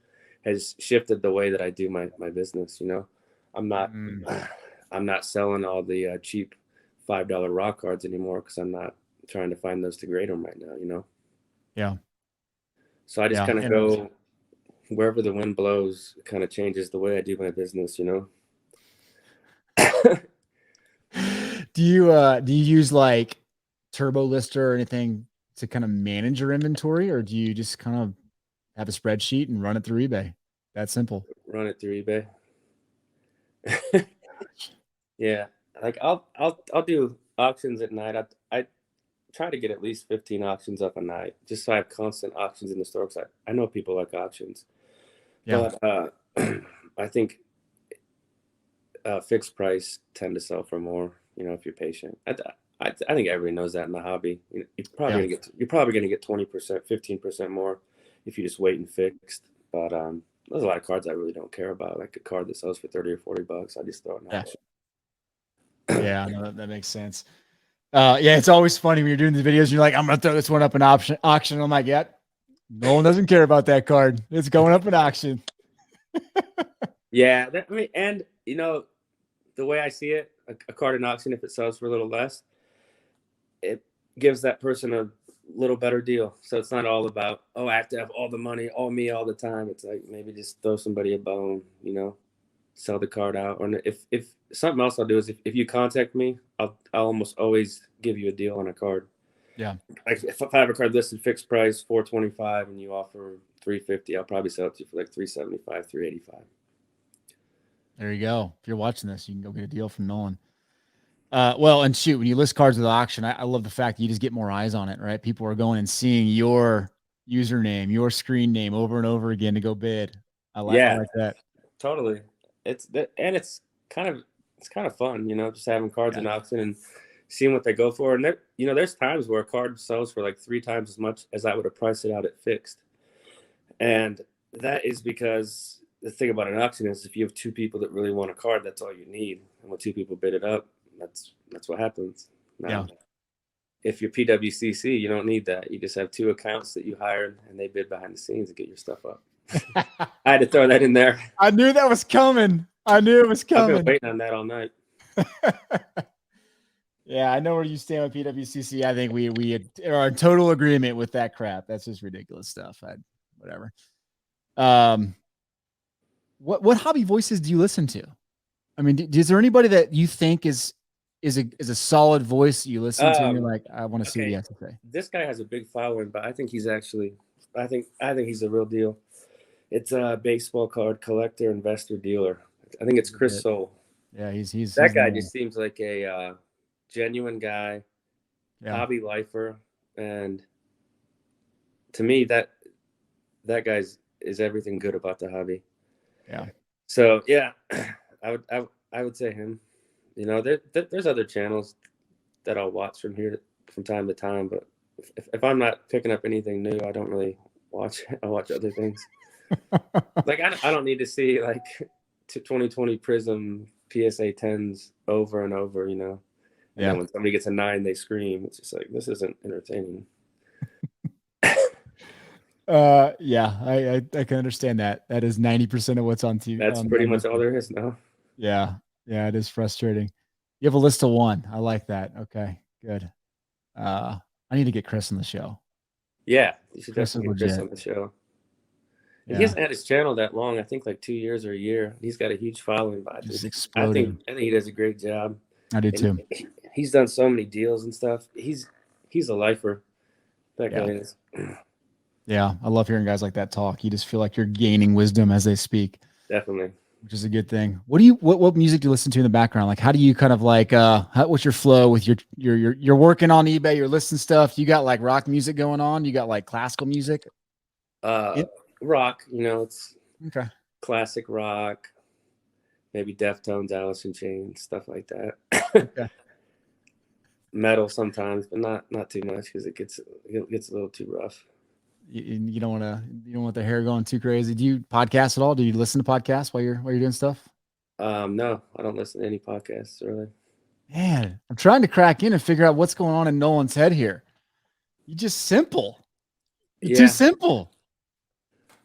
Speaker 2: has shifted the way that I do my business. You know, I'm not selling all the cheap $5 rock cards anymore, because I'm not trying to find those to grade them right now. You know.
Speaker 1: Yeah.
Speaker 2: So I just kind of go wherever the wind blows. It kind of changes the way I do my business. You know.
Speaker 1: Do you use like Turbo Lister or anything to kind of manage your inventory, or do you just kind of have a spreadsheet and run it through eBay? That simple.
Speaker 2: Run it through eBay. Yeah, like I'll do auctions at night. I try to get at least 15 auctions up a night, just so I have constant auctions in the store, because I know people like auctions.
Speaker 1: Yeah.
Speaker 2: But I think fixed price tend to sell for more, you know, if you're patient. I think everybody knows that in the hobby. You're probably gonna get 20%, 15% more if you just wait and fixed. But there's a lot of cards I really don't care about. Like a card that sells for 30 or 40 bucks, I just throw it in auction.
Speaker 1: Yeah, no, that makes sense. Yeah, it's always funny when you're doing the videos. You're like, I'm gonna throw this one up in auction. I'm like, yeah, no one doesn't care about that card. It's going up in auction.
Speaker 2: Yeah, I mean, and you know, the way I see it, a card in auction, if it sells for a little less, it gives that person a little better deal. So it's not all about, oh, I have to have all the money, all me all the time. It's like maybe just throw somebody a bone, you know, sell the card out. Or if something else I'll do is if you contact me, I'll almost always give you a deal on a card.
Speaker 1: Yeah.
Speaker 2: Like if I have a card listed fixed price $425 and you offer $350, I'll probably sell it to you for like $375, $385.
Speaker 1: There you go. If you're watching this, you can go get a deal from Nolan. Well, and shoot, when you list cards at the auction, I love the fact that you just get more eyes on it, right? People are going and seeing your username, your screen name over and over again to go bid. I like that.
Speaker 2: Totally. It's kind of fun, you know, just having cards in auction and seeing what they go for. And you know, there's times where a card sells for like 3 times as much as I would have priced it out at fixed. And that is because the thing about an auction is if you have 2 people that really want a card, that's all you need. And when 2 people bid it up, that's what happens. Now, if you're PWCC, you don't need that. You just have 2 accounts that you hired and they bid behind the scenes and get your stuff up. I had to throw that in there.
Speaker 1: I knew that was coming. I've been
Speaker 2: waiting on that all night.
Speaker 1: Yeah, I know where you stand with PWCC. I think we are in total agreement with that crap. That's just ridiculous stuff. Whatever. What hobby voices do you listen to? I mean, is there anybody that you think is a solid voice you listen to and you're like, I want to see what he has to say?
Speaker 2: This guy has a big following, but I think he's actually I think he's the real deal. It's a baseball card collector, investor, dealer. I think it's Chris Soule.
Speaker 1: Yeah, he's
Speaker 2: that guy just seems like a genuine guy, hobby lifer, and to me that guy is everything good about the hobby.
Speaker 1: Yeah.
Speaker 2: So yeah, I would say him. You know, there's other channels that I'll watch from time to time, but if I'm not picking up anything new, I don't really watch. I watch other things. Like I don't need to see like 2020 Prism PSA 10s over and over, you know. And then when somebody gets a 9, they scream. It's just like, this isn't entertaining.
Speaker 1: Yeah, I can understand that. That is 90% of what's on TV.
Speaker 2: That's pretty much all there is now.
Speaker 1: Yeah, it is frustrating. You have a list of 1. I like that. Okay, good. I need to get Chris on the show.
Speaker 2: Yeah, you should definitely get Chris on the show. And he hasn't had his channel that long. I think like 2 years or a year. He's got a huge following, but I think he does a great job.
Speaker 1: I do too.
Speaker 2: He's done so many deals and stuff. He's a lifer. That guy is.
Speaker 1: Yeah, I love hearing guys like that talk. You just feel like you're gaining wisdom as they speak.
Speaker 2: Definitely.
Speaker 1: Which is a good thing. What music do you listen to in the background? Like, how do you kind of like, what's your flow with you're working on eBay, you're listing stuff. You got like rock music going on. You got like classical music.
Speaker 2: Rock, you know, it's
Speaker 1: okay.
Speaker 2: Classic rock, maybe Deftones, Alice in Chains, stuff like that.
Speaker 1: Okay.
Speaker 2: Metal sometimes, but not too much because it gets a little too rough.
Speaker 1: You don't want the hair going too crazy. Do you podcast at all? Do you listen to podcasts while you're doing stuff?
Speaker 2: No, I don't listen to any podcasts really.
Speaker 1: Man, I'm trying to crack in and figure out what's going on in Nolan's head here. You're just simple. You're too simple.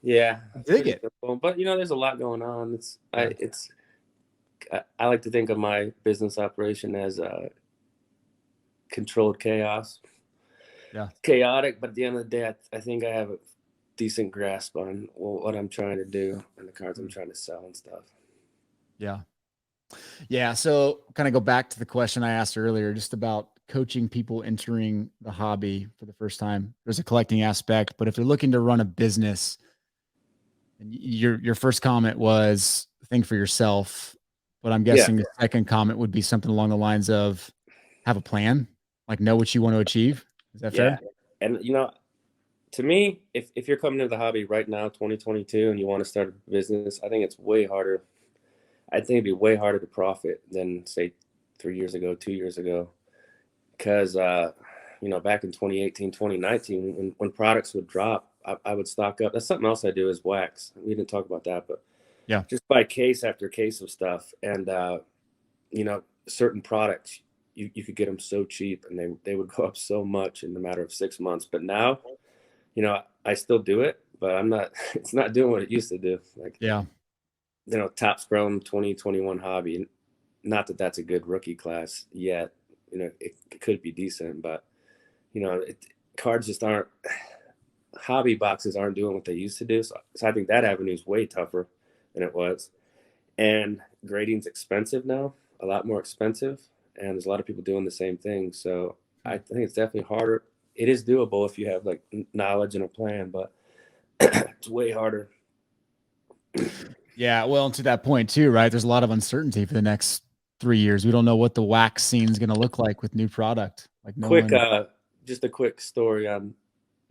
Speaker 2: Yeah,
Speaker 1: I dig it.
Speaker 2: Simple. But you know, there's a lot going on. I like to think of my business operation as controlled chaos.
Speaker 1: Yeah,
Speaker 2: chaotic, but at the end of the day, I think I have a decent grasp on what I'm trying to do and the cards I'm trying to sell and stuff.
Speaker 1: Yeah. So kind of go back to the question I asked earlier, just about coaching people entering the hobby for the first time. There's a collecting aspect, but if they're looking to run a business, and your first comment was think for yourself, but I'm guessing the second comment would be something along the lines of have a plan, like know what you want to achieve. Is that fair?
Speaker 2: And you know, To me, if you're coming into the hobby right now, 2022, and you want to start a business, I think it's way harder. I think it'd be way harder to profit than say 3 years ago, 2 years ago. Because, back in 2018, 2019, when products would drop, I would stock up. That's something else I do is wax. We didn't talk about that, but
Speaker 1: Yeah.
Speaker 2: just buy case after case of stuff. And, certain products, you could get them so cheap and they would go up so much in the matter of 6 months. But now, I still do it, but it's not doing what it used to do. Like,
Speaker 1: Yeah.
Speaker 2: Topps Chrome 2021 hobby. Not that that's a good rookie class yet. It could be decent, but cards just aren't. Hobby boxes aren't doing what they used to do. So I think that avenue is way tougher than it was. And grading's expensive now, a lot more expensive. And there's a lot of people doing the same thing. So I think it's definitely harder. It is doable if you have like knowledge and a plan, but it's way harder.
Speaker 1: Yeah. Well, and to that point too, right? There's a lot of uncertainty for the next 3 years. We don't know what the wax scene is going to look like with new product. Like Nolan.
Speaker 2: Just a quick story on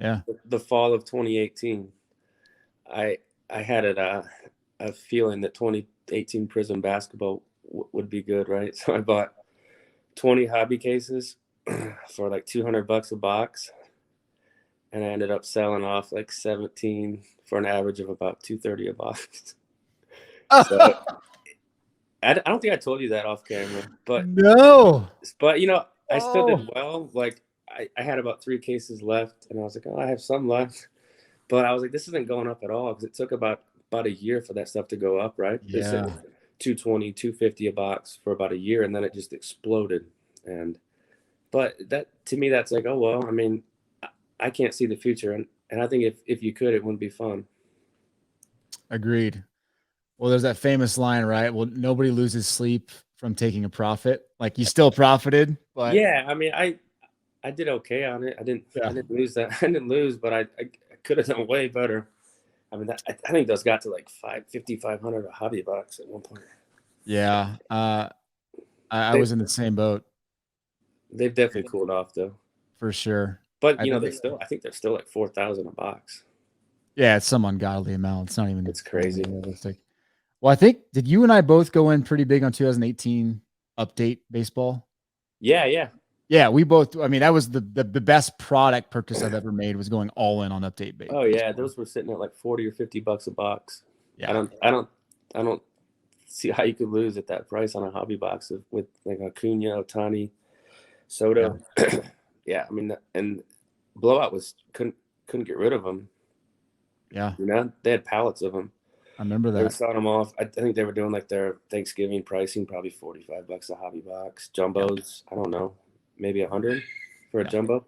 Speaker 1: Yeah.
Speaker 2: the fall of 2018. I had a feeling that 2018 Prism basketball would be good, right? So I bought 20 hobby cases for like $200 a box, and I ended up selling off like 17 for an average of about $230 a box. So I don't think I told you that off camera, but
Speaker 1: no.
Speaker 2: I still did well. Like I had about 3 cases left, and I was like, oh, I have some left. But I was like, this isn't going up at all because it took about a year for that stuff to go up, right?
Speaker 1: Yeah.
Speaker 2: 220, 250 a box for about a year, and then it just exploded. But that to me, that's like, oh well. I mean, I can't see the future, and I think if you could, it wouldn't be fun.
Speaker 1: Agreed. Well, there's that famous line, right? Well, nobody loses sleep from taking a profit. Like you still profited, but
Speaker 2: yeah, I mean, I did okay on it. I didn't lose that. I didn't lose, but I could have done way better. I mean, I think those got to like 500 a hobby box at one point.
Speaker 1: Yeah. I was in the same boat.
Speaker 2: They've definitely cooled off though.
Speaker 1: For sure.
Speaker 2: But I think they're still like 4,000 a box.
Speaker 1: Yeah, it's some ungodly amount. It's not even.
Speaker 2: It's crazy.
Speaker 1: Realistic. Well, I think did you and I both go in pretty big on 2018 update baseball?
Speaker 2: Yeah.
Speaker 1: We both. I mean, that was the best product purchase I've ever made was going all in on update baseball.
Speaker 2: Oh yeah, those were sitting at like 40 or 50 bucks a box.
Speaker 1: Yeah.
Speaker 2: I don't see how you could lose at that price on a hobby box with like Acuna, Ohtani, Soto. Yeah, I mean, and Blowout couldn't get rid of them.
Speaker 1: Yeah,
Speaker 2: they had pallets of them.
Speaker 1: I remember that.
Speaker 2: They were selling them off. I think they were doing like their Thanksgiving pricing, probably $45 a hobby box. Jumbos, I don't know, maybe 100 for a jumbo.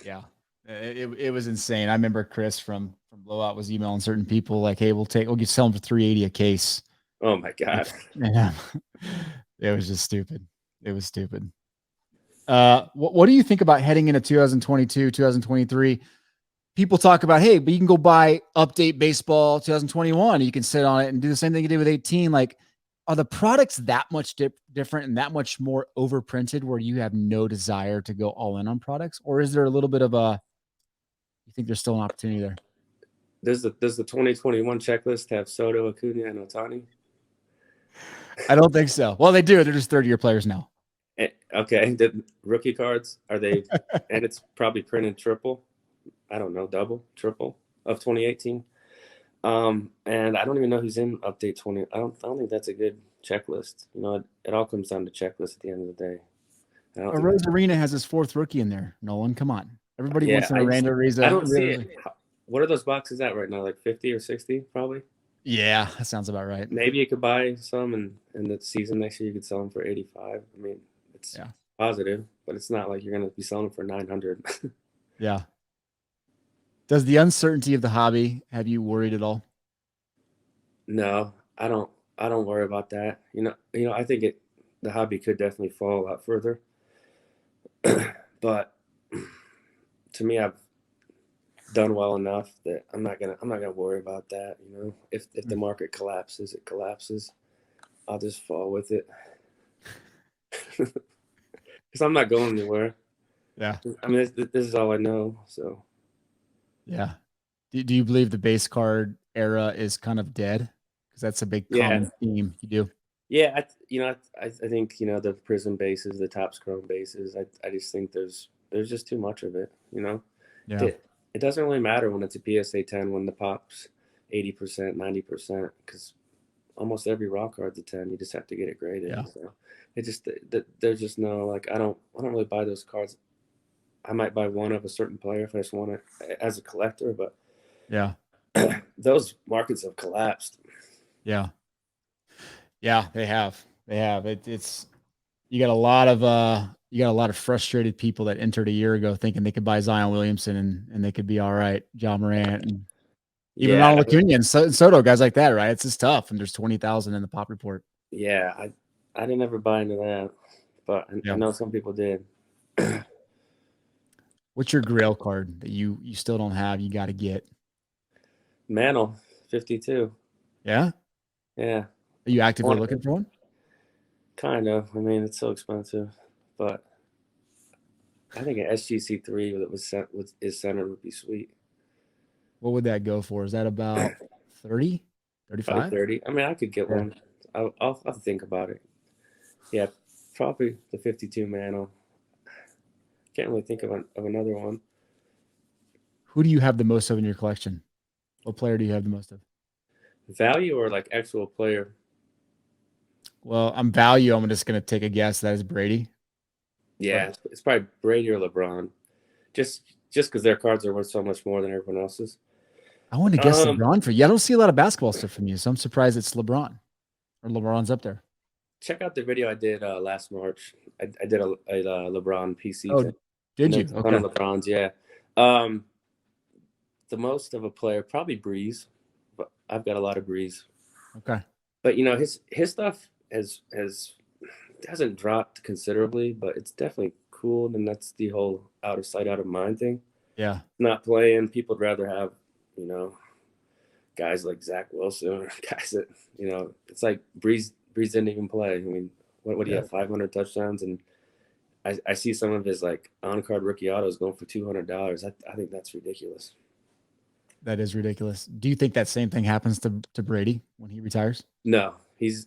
Speaker 1: Yeah, it was insane. I remember Chris from Blowout was emailing certain people like, "Hey, we'll sell them for $380 a case."
Speaker 2: Oh my god!
Speaker 1: Yeah, it was just stupid. It was stupid. What do you think about heading into 2022, 2023? People talk about, hey, but you can go buy update baseball 2021. You can sit on it and do the same thing you did with 18. Like, are the products that much different and that much more overprinted where you have no desire to go all in on products? Or is there a little bit of you think there's still an opportunity there?
Speaker 2: Does the 2021 checklist have Soto, Acuna, and Ohtani?
Speaker 1: I don't think so. Well, they do. They're just 30-year players now.
Speaker 2: Okay. The rookie cards, are they, and it's probably printed triple. I don't know, double, triple of 2018. And I don't even know who's in update 20. I don't think that's a good checklist. It all comes down to checklist at the end of the day.
Speaker 1: Rose Arena has his 4th rookie in there. Nolan, come on. Everybody wants an Aranda Reza.
Speaker 2: I don't see it. What are those boxes at right now? Like 50 or 60 probably?
Speaker 1: Yeah, that sounds about right.
Speaker 2: Maybe you could buy some and in the season next year you could sell them for 85. I mean, it's positive, but it's not like you're going to be selling them for 900.
Speaker 1: Yeah. Does the uncertainty of the hobby have you worried at all?
Speaker 2: No, I don't worry about that. I think the hobby could definitely fall a lot further. But to me, I've done well enough that I'm not gonna worry about that. If the market collapses, it collapses. I'll just fall with it. Because I'm not going anywhere.
Speaker 1: Yeah.
Speaker 2: I mean, this is all I know. So.
Speaker 1: Yeah. Do you believe the base card era is kind of dead? Because that's a big
Speaker 2: Yeah,
Speaker 1: common theme. You do?
Speaker 2: yeah. I think the prism bases, the top chrome bases. I just think there's just too much of it.
Speaker 1: Yeah.
Speaker 2: It doesn't really matter when it's a PSA 10 when the pop's 80%, 90%, because almost every raw card's a 10. You just have to get it graded.
Speaker 1: Yeah.
Speaker 2: So it just there's just no like I don't really buy those cards. I might buy one of a certain player if I just want it as a collector, but
Speaker 1: Yeah.
Speaker 2: those markets have collapsed.
Speaker 1: Yeah. Yeah. They have. They have. It's you got a lot of frustrated people that entered a year ago thinking they could buy Zion Williamson and they could be all right. John Morant and even
Speaker 2: Yeah,
Speaker 1: Ronald Acuna and Soto, guys like that, right? It's just tough. And there's 20,000 in the pop report.
Speaker 2: yeah. I didn't ever buy into that, but I
Speaker 1: Yeah.
Speaker 2: know some people did.
Speaker 1: What's your Grail card that you still don't have? You got to get.
Speaker 2: Mantle 52.
Speaker 1: Yeah.
Speaker 2: Yeah,
Speaker 1: Are you actively
Speaker 2: want
Speaker 1: looking for one?
Speaker 2: kind of. I mean, it's so expensive, but I think an SGC 3 that is centered would be sweet.
Speaker 1: What would that go for? Is that about 30,
Speaker 2: Probably
Speaker 1: 35?
Speaker 2: 30. I mean, I could get
Speaker 1: Yeah.
Speaker 2: one. I'll have to think about it. Yeah, probably the 52 Mantle. Can't really think of another one.
Speaker 1: Who do you have the most of in your collection? What player do you have the most of?
Speaker 2: Value or like actual player?
Speaker 1: Well, I'm value. I'm just going to take a guess. That is Brady.
Speaker 2: Yeah,
Speaker 1: But
Speaker 2: it's probably Brady or LeBron. Just because their cards are worth so much more than everyone else's.
Speaker 1: I want to guess
Speaker 2: Um,
Speaker 1: LeBron for you. I don't see a lot of basketball stuff from you, so I'm surprised it's LeBron or LeBron's up there.
Speaker 2: Check out the video I did last March. I did a LeBron PC
Speaker 1: Oh,
Speaker 2: thing,
Speaker 1: did
Speaker 2: and
Speaker 1: you?
Speaker 2: there's a ton
Speaker 1: Okay.
Speaker 2: of LeBrons. Yeah, um, the most of a player probably Breeze, but I've got a lot of Breeze.
Speaker 1: Okay.
Speaker 2: But his stuff has hasn't dropped considerably, but it's definitely cool. And that's the whole out of sight, out of mind thing.
Speaker 1: Yeah.
Speaker 2: Not playing, people would rather have you know guys like Zach Wilson or guys that it's like Breeze didn't even play. I mean, what do you
Speaker 1: Yeah.
Speaker 2: have 500 touchdowns and I see some of his like on card rookie autos going for $200. I think that's ridiculous.
Speaker 1: That is ridiculous. Do you think that same thing happens to Brady when he retires?
Speaker 2: No, he's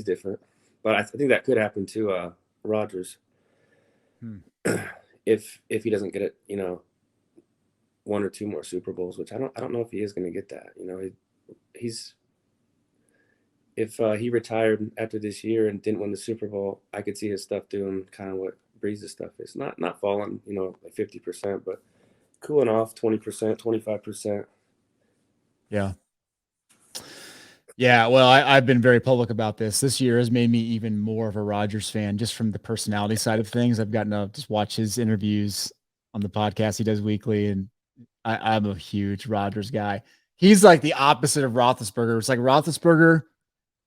Speaker 2: different, but I think that could happen to Rodgers
Speaker 1: Hmm.
Speaker 2: if he doesn't get it. One or two more Super Bowls, which I don't know if he is going to get that. He's if he retired after this year and didn't win the Super Bowl, I could see his stuff doing kind of what Breeze's stuff is. Not falling, like 50%, but cooling off 20%, 25%.
Speaker 1: Yeah. Yeah. Well, I've been very public about this. This year has made me even more of a Rodgers fan just from the personality side of things. I've gotten to just watch his interviews on the podcast he does weekly, and I'm a huge Rodgers guy. He's like the opposite of Roethlisberger. It's like Roethlisberger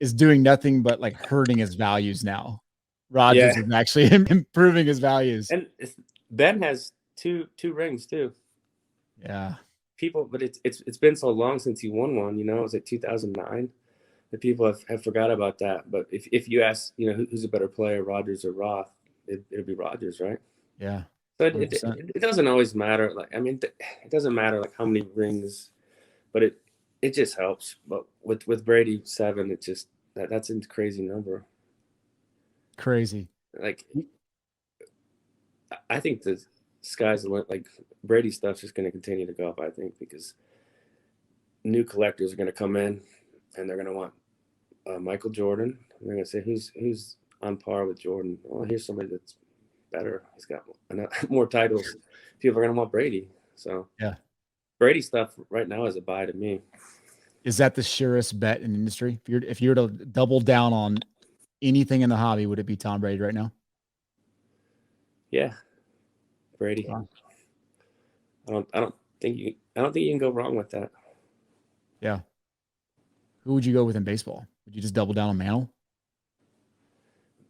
Speaker 1: is doing nothing but like hurting his values now. Rodgers
Speaker 2: Yeah,
Speaker 1: is actually improving his values.
Speaker 2: and Ben has two rings too.
Speaker 1: Yeah.
Speaker 2: People, but it's been so long since he won one. It was like 2009. The people have forgot about that. But if you ask, who's a better player, Rodgers or Roth, it'd be Rodgers, right?
Speaker 1: Yeah.
Speaker 2: So
Speaker 1: 100%.
Speaker 2: it doesn't always matter. Like, I mean, it doesn't matter like how many rings, but it just helps. But with Brady 7, it just that's a crazy number.
Speaker 1: Crazy.
Speaker 2: Like, I think the sky's the limit. Like Brady stuff's just going to continue to go up. I think because new collectors are going to come in and they're going to want Michael Jordan. They're going to say who's on par with Jordan. Well, here's somebody that's better. He's got more titles. People are going to want Brady. So
Speaker 1: Yeah.
Speaker 2: Brady stuff right now is a buy to me.
Speaker 1: Is that the surest bet in the industry? If you're to double down on anything in the hobby, would it be Tom Brady right now?
Speaker 2: Yeah, Brady.
Speaker 1: Wow.
Speaker 2: I don't think you can go wrong with that.
Speaker 1: Yeah. Who would you go with in baseball? Would you just double down on Mantle?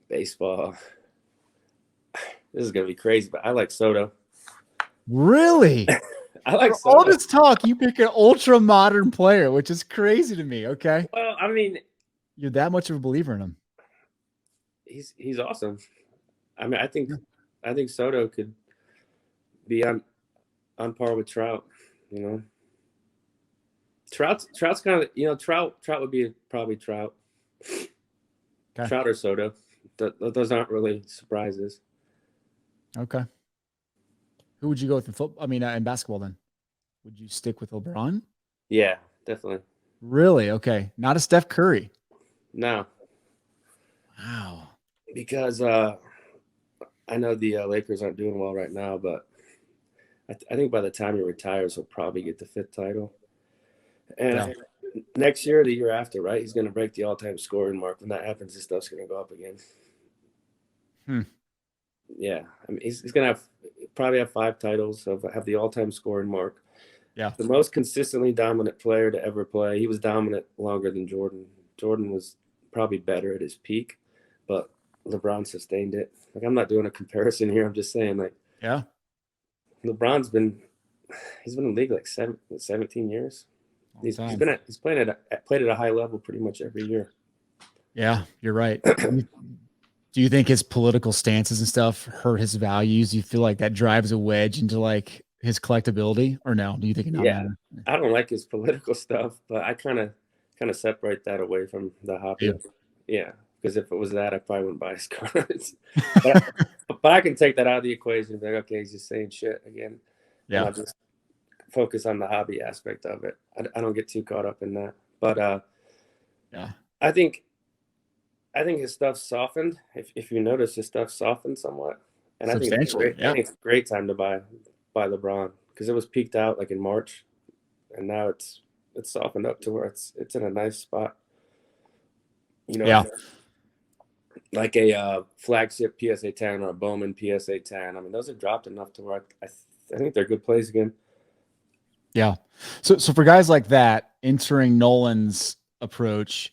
Speaker 2: Baseball. This is gonna be crazy, but I like Soto.
Speaker 1: Really?
Speaker 2: I like
Speaker 1: For all
Speaker 2: Soto.
Speaker 1: this talk, you pick an ultra modern player, which is crazy to me. Okay.
Speaker 2: Well, I mean,
Speaker 1: You're that much of a believer in him.
Speaker 2: he's awesome. I mean, I think Soto could be on par with Trout. You know, Trout's kind of, you know, Trout would be probably Trout.
Speaker 1: Okay.
Speaker 2: Trout or Soto. Those aren't really surprises.
Speaker 1: Okay. Who would you go with in football? I mean, in basketball then? Would you stick with LeBron?
Speaker 2: Yeah, definitely.
Speaker 1: Really? Okay. Not a Steph Curry.
Speaker 2: No,
Speaker 1: Wow.
Speaker 2: because I know the Lakers aren't doing well right now, but I think by the time he retires, he'll probably get the 5th title. And next year, the year after, right, he's going to break the all-time scoring mark. When that happens, his stuff's going to go up again. Yeah, I mean, he's going to probably have 5 titles, so have the all-time scoring mark.
Speaker 1: Yeah.
Speaker 2: The most consistently dominant player to ever play. He was dominant longer than Jordan. Jordan was probably better at his peak, but LeBron sustained it. Like, I'm not doing a comparison here. I'm just saying, like,
Speaker 1: Yeah.
Speaker 2: LeBron's he's been in the league like 17 years. He's played at a high level pretty much every year.
Speaker 1: Yeah, you're right. Do you think his political stances and stuff hurt his values? Do you feel like that drives a wedge into like his collectability, or no? Do you think it not matter?
Speaker 2: I don't like his political stuff, but I kind of separate that away from the hobby. Yeah, because if it was that, I probably wouldn't buy his cards. but I can take that out of the equation. Like, okay, he's just saying shit again.
Speaker 1: Yeah,
Speaker 2: and I'll just focus on the hobby aspect of it. I don't get too caught up in that. But
Speaker 1: yeah,
Speaker 2: I think his stuff softened. If you notice, his stuff softened somewhat, and I think it's a great time to buy LeBron, because it was peaked out like in March, and now it's softened up to where it's in a nice spot. You know, like a flagship PSA 10 or a Bowman PSA 10. I mean, those have dropped enough to where I think they're good plays again.
Speaker 1: Yeah. So for guys like that entering Nolan's approach,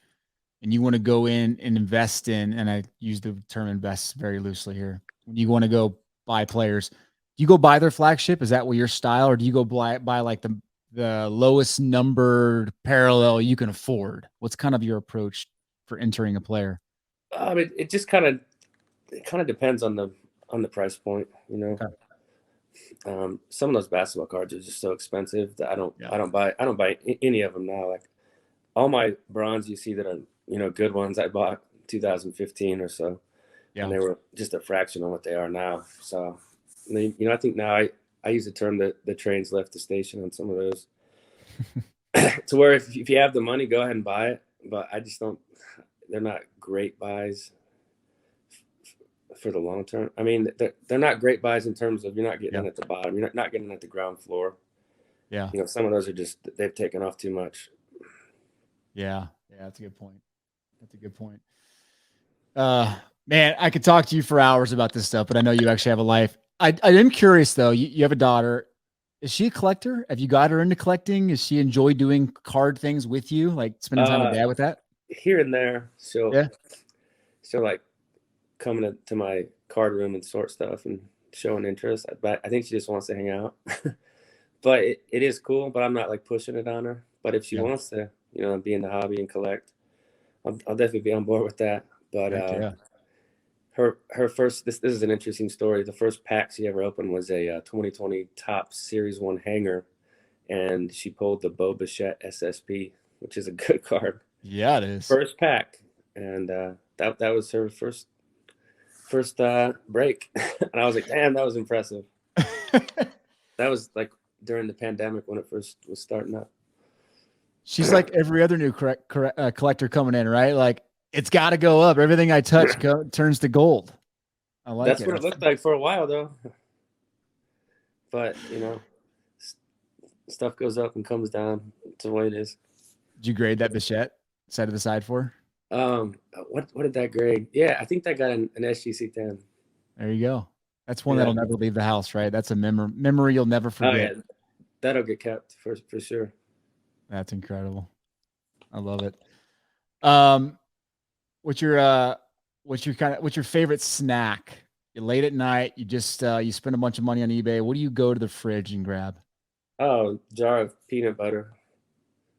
Speaker 1: and you want to go in and invest in, and I use the term invest very loosely here, when you want to go buy players, do you go buy their flagship? Is that what your style, or do you go buy like the lowest numbered parallel you can afford? What's kind of your approach for entering a player?
Speaker 2: It just kind of depends on the price point, you know. Okay. Some of those basketball cards are just so expensive that I don't buy any of them now. Like, all my bronze you see that are, you know, good ones, I bought 2015 or so, and they were just a fraction of what they are now. So, you know, I think now I use the term that the trains left the station on some of those. To where if you have the money, go ahead and buy it. But I just don't. They're not great buys for the long term. I mean, they're not great buys in terms of you're not getting in at the bottom. You're not getting at the ground floor.
Speaker 1: Yeah.
Speaker 2: You know, some of those are just, they've taken off too much.
Speaker 1: Yeah. Yeah. That's a good point. That's a good point. Man, I could talk to you for hours about this stuff, but I know you actually have a life. I am curious though. You have a daughter. Is she a collector? Have you got her into collecting? Does she enjoy doing card things with you? Like spending time with dad with that?
Speaker 2: Here and there. She'll like coming to my card room and sort stuff and showing interest. But I think she just wants to hang out. But it is cool, but I'm not like pushing it on her. But if she wants to, you know, be in the hobby and collect, I'll definitely be on board with that. But her first, this is an interesting story. The first pack she ever opened was a 2020 Topps Series 1 hanger, and she pulled the Bo Bichette SSP, which is a good card.
Speaker 1: Yeah, it is.
Speaker 2: First pack, and that was her first break. And I was like, damn, that was impressive. That was like during the pandemic when it first was starting up.
Speaker 1: She's like every other new collector coming in, right? Like, it's got to go up. Everything I touch turns to gold. I like
Speaker 2: That's what it looked like for a while, though. But, you know, stuff goes up and comes down. It's the way it is.
Speaker 1: Did you grade that Bichette side of the side for?
Speaker 2: What did that grade? Yeah, I think that got an SGC 10.
Speaker 1: There you go. That's one that'll never leave the house, right? That's a memory you'll never forget.
Speaker 2: Oh, yeah. That'll get kept for sure.
Speaker 1: That's incredible. I love it. What's your favorite snack? You're late at night, you just you spend a bunch of money on eBay. What do you go to the fridge and grab?
Speaker 2: Oh, jar of peanut butter.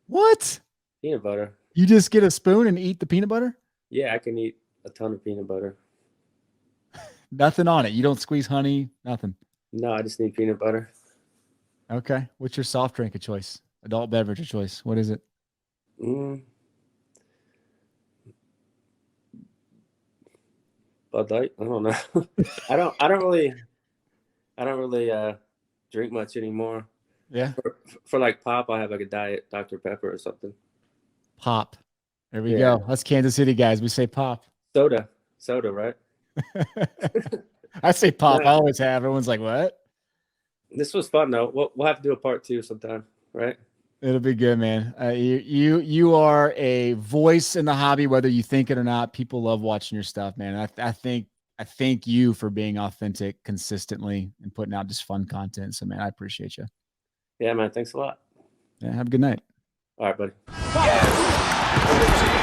Speaker 1: What?
Speaker 2: Peanut butter.
Speaker 1: You just get a spoon and eat the peanut butter?
Speaker 2: Yeah, I can eat a ton of peanut butter.
Speaker 1: Nothing on it. You don't squeeze honey, nothing.
Speaker 2: No, I just need peanut butter.
Speaker 1: Okay. What's your soft drink of choice? Adult beverage of choice? What is it?
Speaker 2: Bud Light. I don't know. I don't really drink much anymore.
Speaker 1: Yeah.
Speaker 2: For like pop, I have like a diet Dr. Pepper or something.
Speaker 1: Pop. There we go. Us Kansas City guys, we say pop.
Speaker 2: Soda, right?
Speaker 1: I say pop.
Speaker 2: Nah,
Speaker 1: I always have. Everyone's like, what?
Speaker 2: this was fun though. We'll have to do a part 2 sometime, right?
Speaker 1: It'll be good, man. You are a voice in the hobby, whether you think it or not. People love watching your stuff, man. I thank you for being authentic consistently and putting out just fun content. So, man, I appreciate you.
Speaker 2: Yeah, man. Thanks a lot.
Speaker 1: Yeah, have a good night.
Speaker 2: All right, buddy.
Speaker 3: Yes.